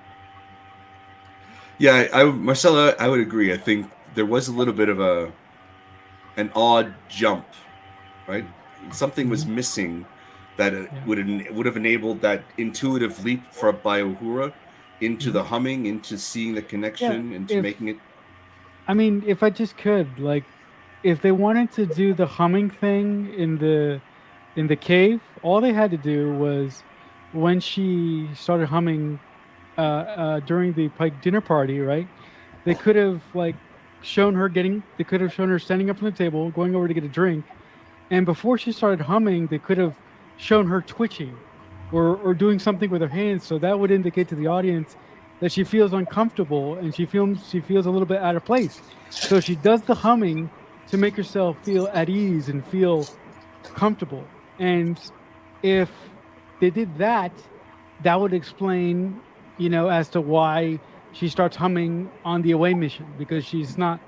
Yeah, Marcella, I would agree. I think there was a little bit of an odd jump, right? Something was missing that would have enabled that intuitive leap by Uhura into the humming, into seeing the connection, into making it. I mean, if I just could, like, if they wanted to do the humming thing in the cave, all they had to do was when she started humming during the Pike dinner party, right? They could have shown her standing up from the table, going over to get a drink, and before she started humming, they could have shown her twitching or doing something with her hands, so that would indicate to the audience that she feels uncomfortable and she feels a little bit out of place. So she does the humming to make herself feel at ease and feel comfortable. And if they did that, that would explain, as to why she starts humming on the away mission, because she's not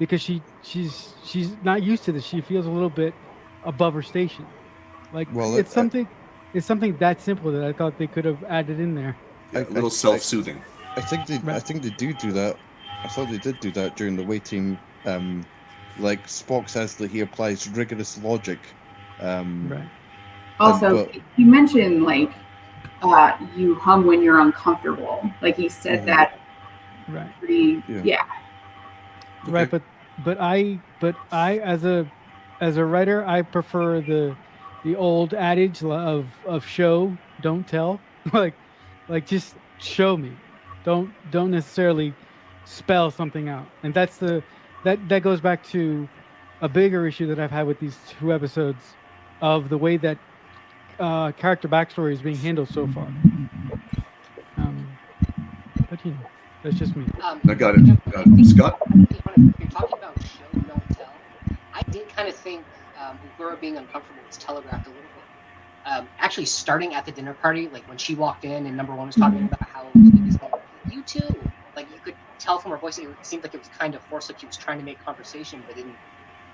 used to this. She feels a little bit above her station. It's something that simple that I thought they could have added in there. A little self-soothing. I think they do that. I thought they did do that during the waiting. Like Spock says that he applies rigorous logic. Right. Also, you mentioned you hum when you're uncomfortable. Like he said that. Right. Pretty. Yeah. Right, but I as a writer, I prefer the old adage of show, don't tell. like just show me. Don't necessarily spell something out. And that's that goes back to a bigger issue that I've had with these 2 episodes of the way that character backstory is being handled so far. But that's just me. I got it. Scott? If you're talking about show, don't tell, I did kind of think Uhura being uncomfortable was telegraphed a little bit. Actually, starting at the dinner party, like when she walked in and number 1 was talking about how he's going, you too. Like you could tell from her voice, it seemed like it was kind of forced, like she was trying to make conversation, but didn't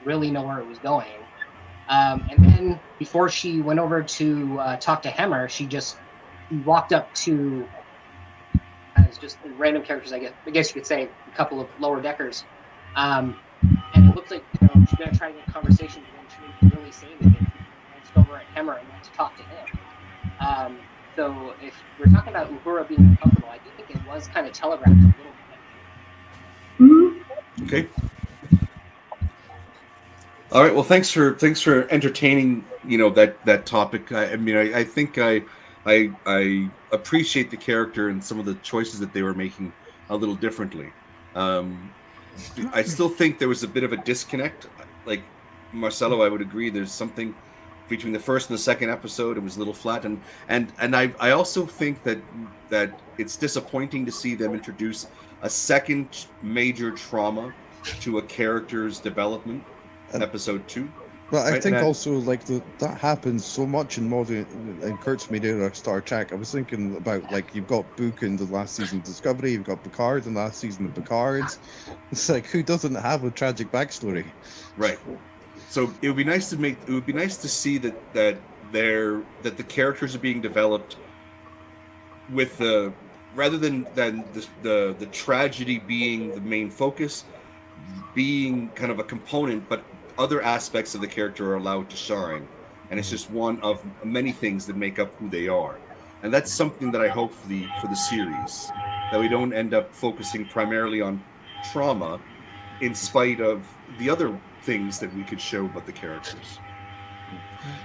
really know where it was going. And then before she went over to talk to Hemmer, she walked up to as just random characters, I guess you could say, a couple of lower deckers. And it looked like she's going to try to get a conversation, but then she didn't really say anything. She glanced over at Hemmer and went to talk to him. So if we're talking about Uhura being uncomfortable, I do think it was kind of telegraphed a little bit. Okay. All right. Well, thanks for entertaining that topic. I think I appreciate the character and some of the choices that they were making a little differently. I still think there was a bit of a disconnect. Like Marcelo, I would agree. There's something between the first and the second episode. It was a little flat, and I also think that it's disappointing to see them introduce a second major trauma to a character's development in episode 2. Well, I think also that happens so much in modern in Kurt's media or Star Trek. I was thinking about you've got Book in the last season of Discovery, you've got Picard in the last season of Picard. It's like, who doesn't have a tragic backstory? Right. So it would be nice to see that the characters are being developed with rather than the tragedy being the main focus, being kind of a component, but other aspects of the character are allowed to shine, and it's just one of many things that make up who they are. And that's something that I hope for the series, that we don't end up focusing primarily on trauma in spite of the other things that we could show about the characters.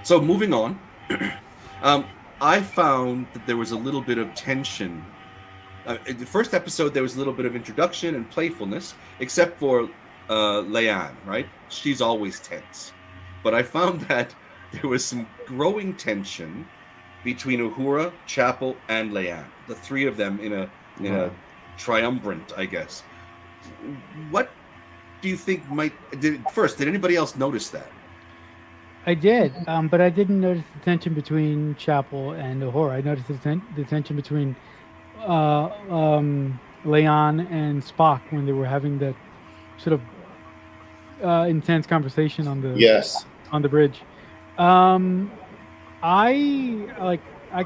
So moving on, I found that there was a little bit of tension. In the first episode, there was a little bit of introduction and playfulness, except for Leanne, right? She's always tense. But I found that there was some growing tension between Uhura, Chapel, and Leanne. The 3 of them in a triumvirate, I guess. What do you think did anybody else notice that? I did, but I didn't notice the tension between Chapel and Uhura. I noticed the tension between Leon and Spock when they were having that sort of intense conversation on the Yes. on the bridge. I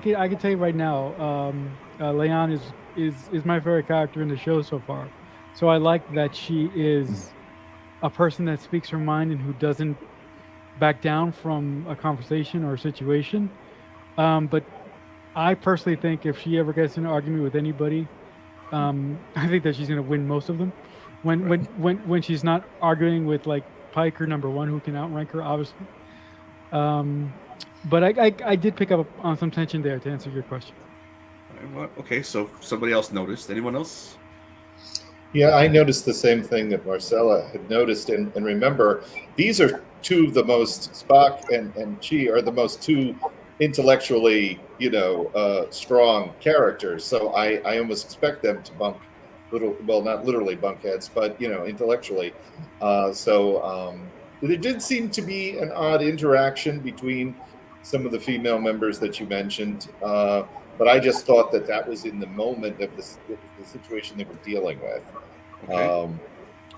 could tell you right now, Leon is my favorite character in the show so far. So I like that she is a person that speaks her mind and who doesn't back down from a conversation or a situation. But I personally think if she ever gets in an argument with anybody, I think that she's gonna win most of them. When she's not arguing with like Pike or number one, who can outrank her, obviously. But I did pick up on some tension there to answer your question. Okay, so somebody else noticed. Anyone else? Yeah, I noticed the same thing that Marcella had noticed. And remember, these are two of the most, Spock and Chi are the most two intellectually, strong characters. So I almost expect them to bump not literally bunk heads, but, intellectually. There did seem to be an odd interaction between some of the female members that you mentioned. But I just thought that was in the moment of the situation they were dealing with. Okay.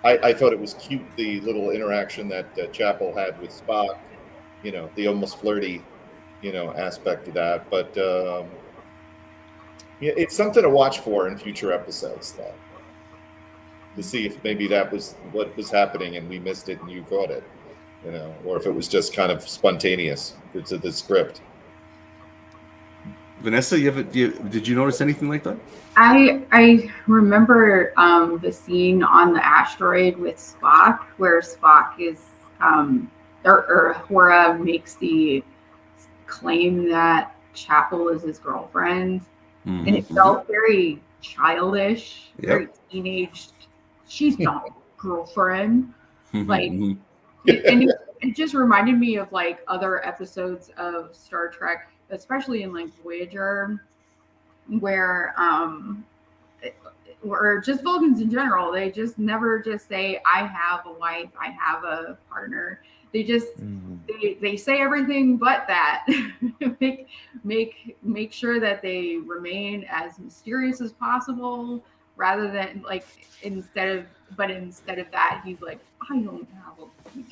I thought it was cute, the little interaction that Chapel had with Spock, the almost flirty, aspect of that. But it's something to watch for in future episodes, though, to see if maybe that was what was happening and we missed it and you caught it, or if it was just kind of spontaneous to the script. Vanessa, did you notice anything like that? I remember the scene on the asteroid with Spock, where Spock is, or Uhura makes the claim that Chapel is his girlfriend, and it felt very childish, very teenage. She's not my girlfriend, like, and it just reminded me of like other episodes of Star Trek, especially in like Voyager, where or just Vulcans in general, they just never just say, I have a wife, I have a partner. They just they say everything but that. make sure that they remain as mysterious as possible, rather than like instead of that, he's like, I don't have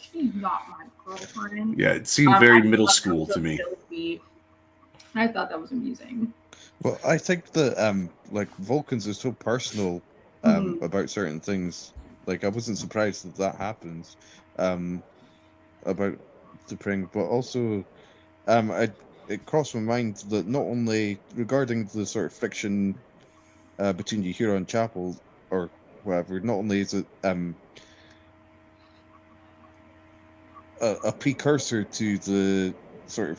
she's not my girlfriend. Yeah, it seemed very middle school to me. I thought that was amusing. Well, I think that like Vulcans are so personal about certain things. Like I wasn't surprised that happens about the Pring, but also it crossed my mind that not only regarding the sort of friction between Uhura and Chapel or whatever, not only is it a precursor to the sort of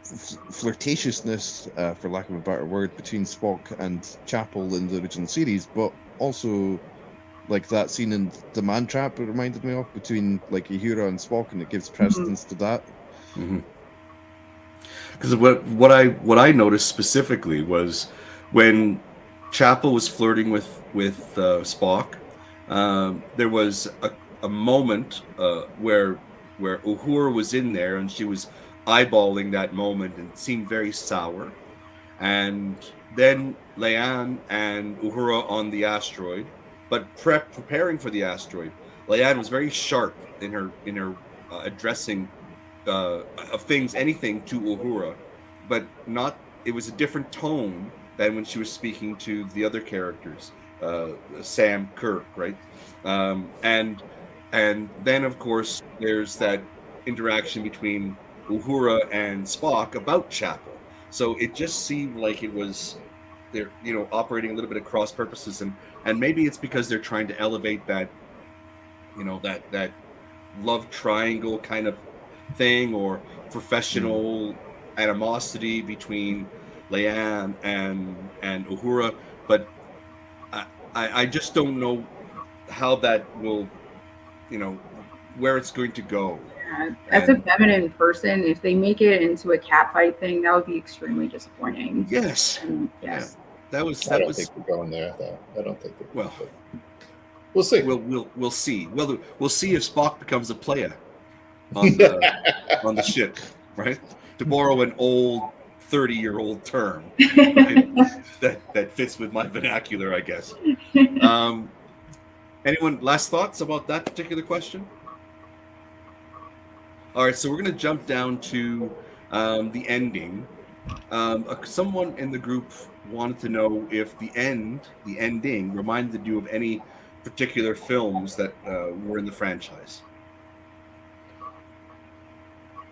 flirtatiousness, for lack of a better word, between Spock and Chapel in the original series, but also like that scene in The Man Trap, it reminded me of, between like Uhura and Spock, and it gives precedence to that. Because what I noticed specifically was when Chapel was flirting with Spock, there was a moment where Uhura was in there and she was eyeballing that moment and seemed very sour, and then Leanne and Uhura on the asteroid, but preparing for the asteroid, Leanne was very sharp in her addressing of things, anything to Uhura, but not. It was a different tone than when she was speaking to the other characters, Sam, Kirk, right? And then of course there's that interaction between Uhura and Spock about Chapel. So it just seemed like it was they're operating a little bit of cross purposes, and maybe it's because they're trying to elevate that that love triangle kind of thing, or professional animosity between Leanne and Uhura, but I just don't know how that will where it's going to go. As a feminine person, if they make it into a catfight thing, that would be extremely disappointing. Yes. Yes. Yeah. That was. I don't think we're going there, though. I don't think. Well, we'll see. We'll see. Well, we'll see if Spock becomes a player on the ship, right? To borrow an old 30-year-old term. that fits with my vernacular, I guess. Anyone last thoughts about that particular question? All right, so we're going to jump down to the ending. Someone in the group wanted to know if the ending, reminded you of any particular films that were in the franchise.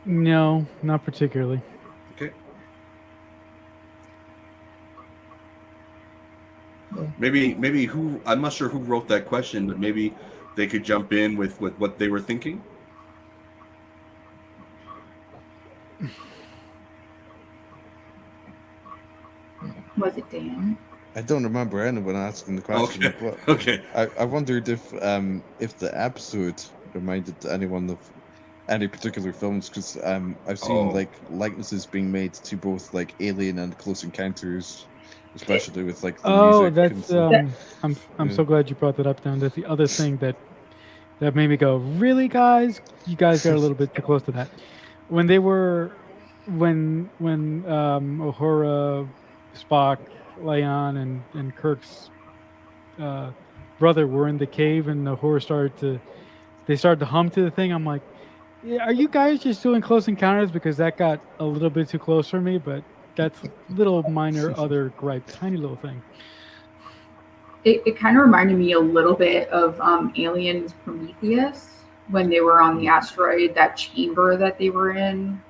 No, not particularly. Okay. Maybe who, I'm not sure who wrote that question, but maybe they could jump in with what they were thinking. Was it Dan? I don't remember anyone asking the question. Okay. But Okay. I wondered if the episode reminded anyone of any particular films, because I've seen like likenesses being made to both like Alien and Close Encounters, especially with like the music. That's I'm so glad you brought that up, Dan. That's the other thing that made me go, really, guys? You guys got a little bit too close to that. When Uhura, Spock, Leon, and Kirk's brother were in the cave, and Uhura started to hum to the thing. I'm like, yeah, are you guys just doing Close Encounters? Because that got a little bit too close for me, but that's little minor other gripe, tiny little thing. It kind of reminded me a little bit of Aliens Prometheus when they were on the asteroid, that chamber that they were in.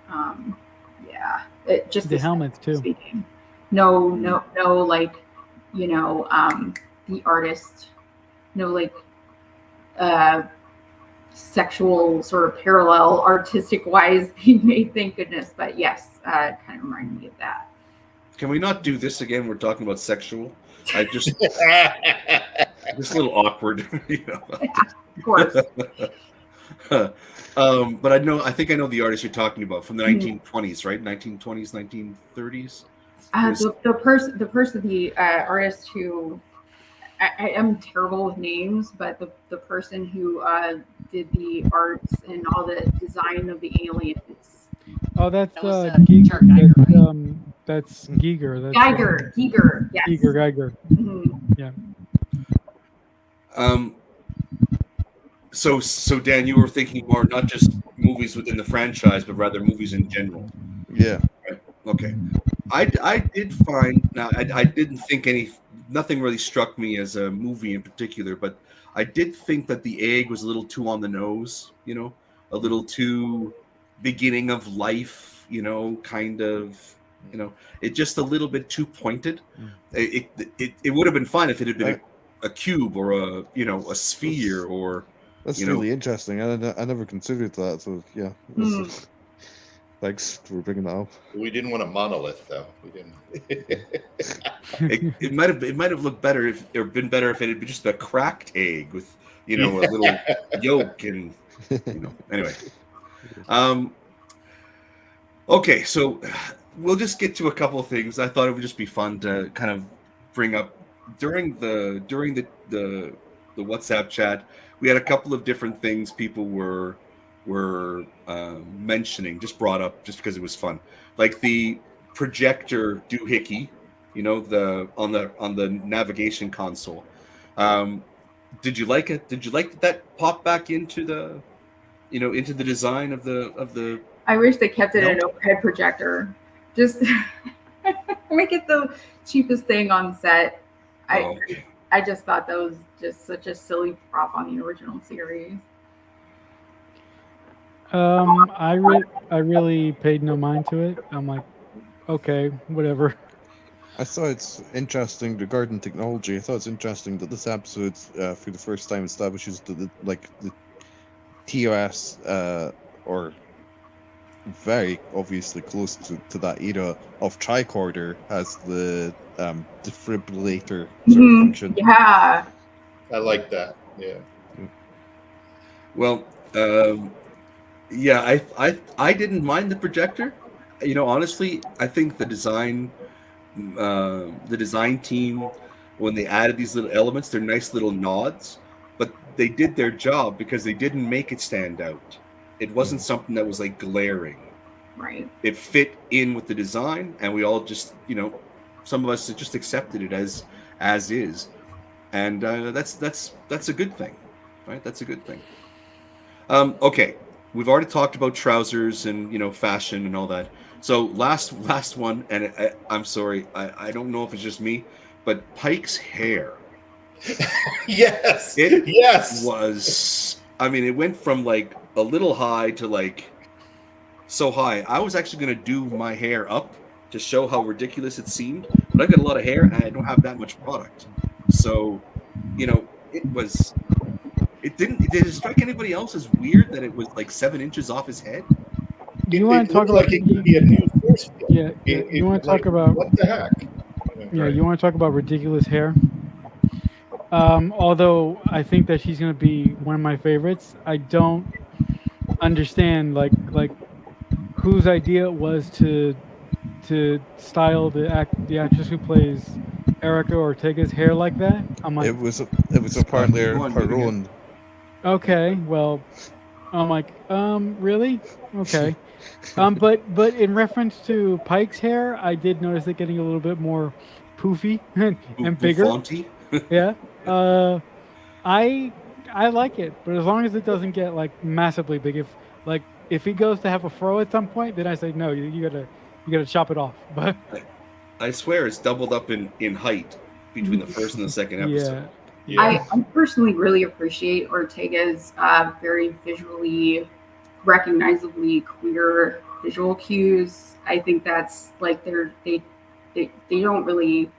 Yeah, it just the helmets too. Speaking. No, like, the artist, no, like, sexual sort of parallel artistic wise being made, thank goodness. But yes, it kind of reminded me of that. Can we not do this again? We're talking about sexual. I just just a little awkward, Yeah, of course. But I think I know the artist you're talking about from the 1920s, right? 1920s, 1930s. The artist who I am terrible with names, but the person who did the arts and all the design of the aliens. Oh, that's Geiger. That's Giger. That's Giger. Yes. Geiger. Mm-hmm. Yeah. So Dan, you were thinking more not just movies within the franchise, but rather movies in general. Yeah. Right? Okay. I did find, now I didn't think nothing really struck me as a movie in particular, but I did think that the egg was a little too on the nose, a little too beginning of life, kind of, it just a little bit too pointed. It would have been fine if it had been a cube or a sphere or. That's really interesting. I never considered that. So yeah. Thanks for bringing that up. We didn't want a monolith, though. We didn't. it might have looked better if it had been just a cracked egg with a little yolk and anyway. Okay, so we'll just get to a couple of things. I thought it would just be fun to kind of bring up during the WhatsApp chat. We had a couple of different things people were mentioning, just brought up just because it was fun, like the projector doohickey, on the navigation console. Did you like it? Did you like that pop back into the into the design of the I wish they kept it an overhead projector. Just make it the cheapest thing on set. I just thought that was just such a silly prop on the original series. I really paid no mind to it. I'm like, okay, whatever. I thought it's interesting regarding technology. I thought it's interesting that this episode, for the first time, establishes the TOS, or very obviously close to that era of tricorder, has the defibrillator sort of function. Yeah, I like that. Yeah. Well, yeah, I didn't mind the projector. Honestly, I think the design team, when they added these little elements, they're nice little nods, but they did their job because they didn't make it stand out. It wasn't something that was like glaring. Right. It fit in with the design, and we all just, some of us just accepted it as is, and that's a good thing, right? That's a good thing. Okay, we've already talked about trousers and fashion and all that. So last one, and I'm sorry, I don't know if it's just me, but Pike's hair. Yes. It yes. was. I mean, it went from like a little high to like so high. I was actually going to do my hair up to show how ridiculous it seemed, but I've got a lot of hair and I don't have that much product. So, it was. Did it strike anybody else as weird that it was like 7 inches off his head? You want to talk about? Like it could be a new force field. Yeah. You want to talk about? What the heck? Yeah. You want to talk about ridiculous hair? Although I think that she's going to be one of my favorites, I don't understand like whose idea it was to style the actress who plays Erica Ortega's hair like that. I'm like, it was apparently her own. Okay, well, I'm like, really? Okay. But in reference to Pike's hair, I did notice it getting a little bit more poofy and bigger. Bouffanty? Yeah. I like it, but as long as it doesn't get like massively big. If he goes to have a fro at some point, then I say no. You gotta chop it off. But I swear it's doubled up in height between the first and the second episode. Yeah. I personally really appreciate Ortega's very visually recognizably queer visual cues. I think that's like they don't really,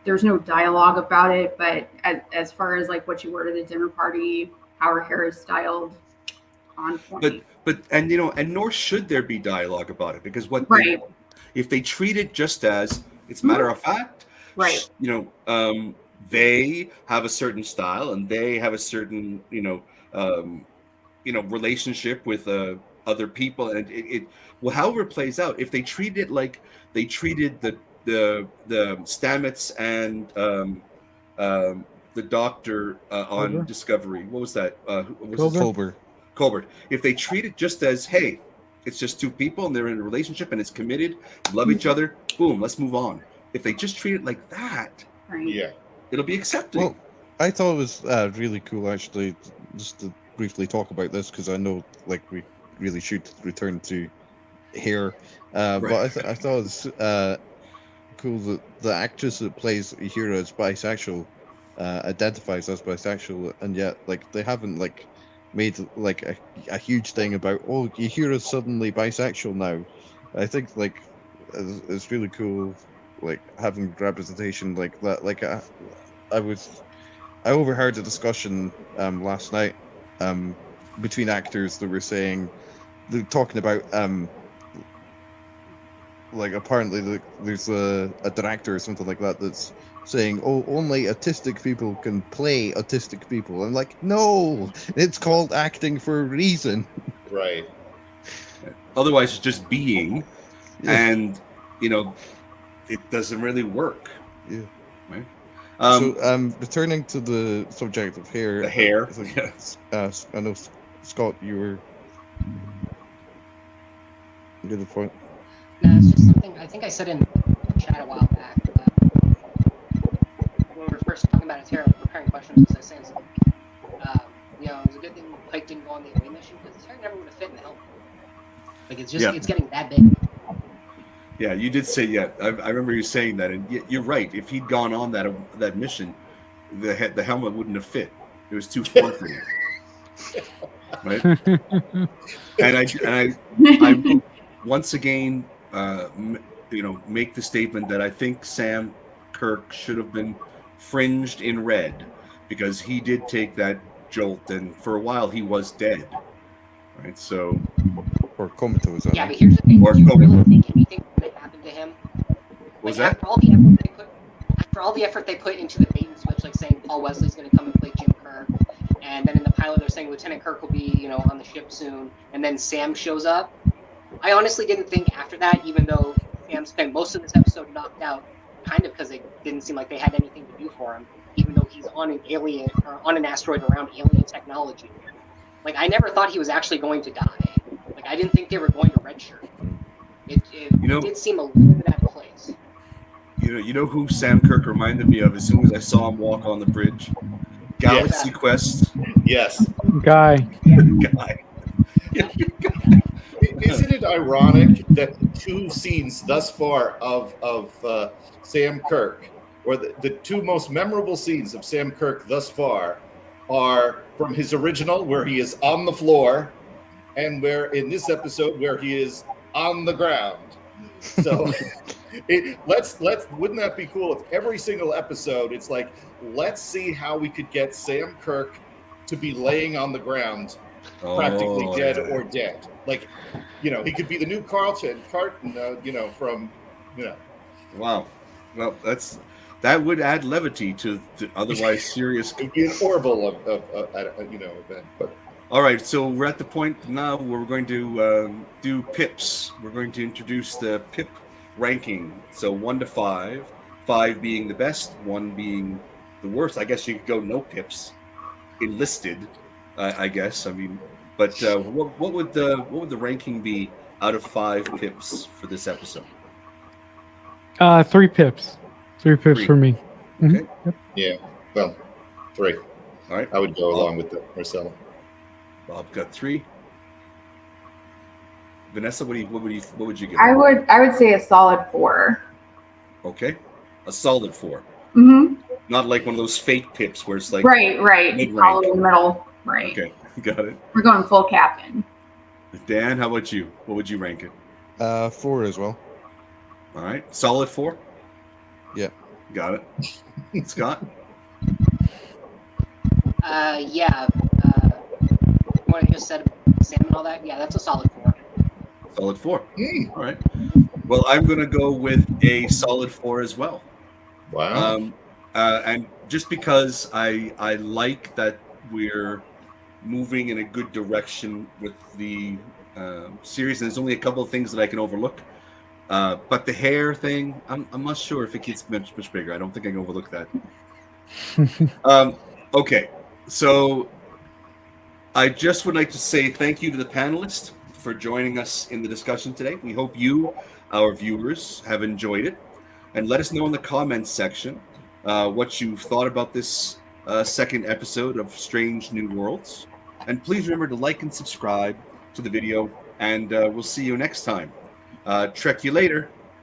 there's no dialogue about it, but as far as like what you wore to the dinner party, how her hair is styled, on point. But and nor should there be dialogue about it, because if they treat it just as it's matter of fact, right? They have a certain style and they have a certain relationship with other people, and it however it plays out. If they treat it like they treated the Stamets and the doctor on Colbert? Discovery, what was that? Colbert. If they treat it just as, hey, it's just two people and they're in a relationship and it's committed, love each other, boom, let's move on. If they just treat it like that, yeah, it'll be accepted. Well, I thought it was really cool, actually, just to briefly talk about this, because I know, like, we really should return to hair. But I thought it was cool that the actress that plays Uhura is bisexual, identifies as bisexual, and yet, like, they haven't, like, made, like, a huge thing about, oh, Uhura's suddenly bisexual now. I think, like, it's really cool, like, having representation like that. Like, I overheard a discussion last night between actors that were saying, they're talking about like, apparently there's a director or something like that that's saying, oh, only autistic people can play autistic people. I'm like, no, it's called acting for a reason. Right. Otherwise it's just being, and it doesn't really work. Yeah. Right. So returning to the subject of hair. The hair. I know, Scott, you were get the point. No, it's just something I think I said in the chat a while back. When we were first talking about his hair, preparing questions, I was saying something. It was a good thing Pike didn't go on the away mission, because his hair never would have fit in the helmet. Like, it's just it's getting that big. Yeah, you did say, I remember you saying that, and you're right. If he'd gone on that mission, the helmet wouldn't have fit. It was too far for him. Right? and I once again, make the statement that I think Sam Kirk should have been fringed in red, because he did take that jolt, and for a while he was dead. Right? So, or comatose. Yeah, but here's the thing: do you really think anything would have happened to him? Was that after all the effort they put into the bait and switch, like saying Paul Wesley's going to come and play Jim Kirk, and then in the pilot they're saying Lieutenant Kirk will be, on the ship soon, and then Sam shows up. I honestly didn't think after that, even though Sam spent most of this episode knocked out, kind of because it didn't seem like they had anything to do for him, even though he's on an alien or on an asteroid around alien technology. Like, I never thought he was actually going to die. Like, I didn't think they were going to redshirt. It did seem a little bit out of place. You know who Sam Kirk reminded me of as soon as I saw him walk on the bridge? Galaxy Yes. Quest Yes. Guy. guy. Isn't it ironic that the two scenes thus far of Sam Kirk, or the two most memorable scenes of Sam Kirk thus far, are from his original, where he is on the floor, and where in this episode where he is on the ground. So wouldn't that be cool if every single episode it's like, let's see how we could get Sam Kirk to be laying on the ground, practically dead or dead. Like, he could be the new Carton, from. Wow. Well, that would add levity to the otherwise serious. It would be an Orville event. But all right, so we're at the point now where we're going to do pips. We're going to introduce the pip ranking. So 1 to 5, 5 being the best, 1 being the worst. I guess you could go no pips enlisted. I guess. I mean, but what would the ranking be out of 5 pips for this episode? 3 pips. 3 pips 3. for me. Okay. Yep. yeah, well, 3. All right. I would go along with that, Marcelo. Bob got 3. Vanessa, what would you give? I would say a solid 4. Okay, a solid 4. Mm-hmm. Not like one of those fake pips where it's like Right. mid-rank. All in the middle. Right. Okay, got it. We're going full captain. Dan, how about you? What would you rank it? 4 as well. All right, solid 4. Yeah. Got it. Scott. Yeah. What I just said, Sam and all that. Yeah, that's a solid 4. Solid 4. All right. Well, I'm going to go with a solid 4 as well. Wow. And just because I like that we're moving in a good direction with the series, and there's only a couple of things that I can overlook. But the hair thing, I'm not sure if it gets much bigger. I don't think I can overlook that. Okay, so I just would like to say thank you to the panelists for joining us in the discussion today. We hope you, our viewers, have enjoyed it. And let us know in the comments section what you thought about this second episode of Strange New Worlds. And please remember to like and subscribe to the video, and we'll see you next time. Trek you later.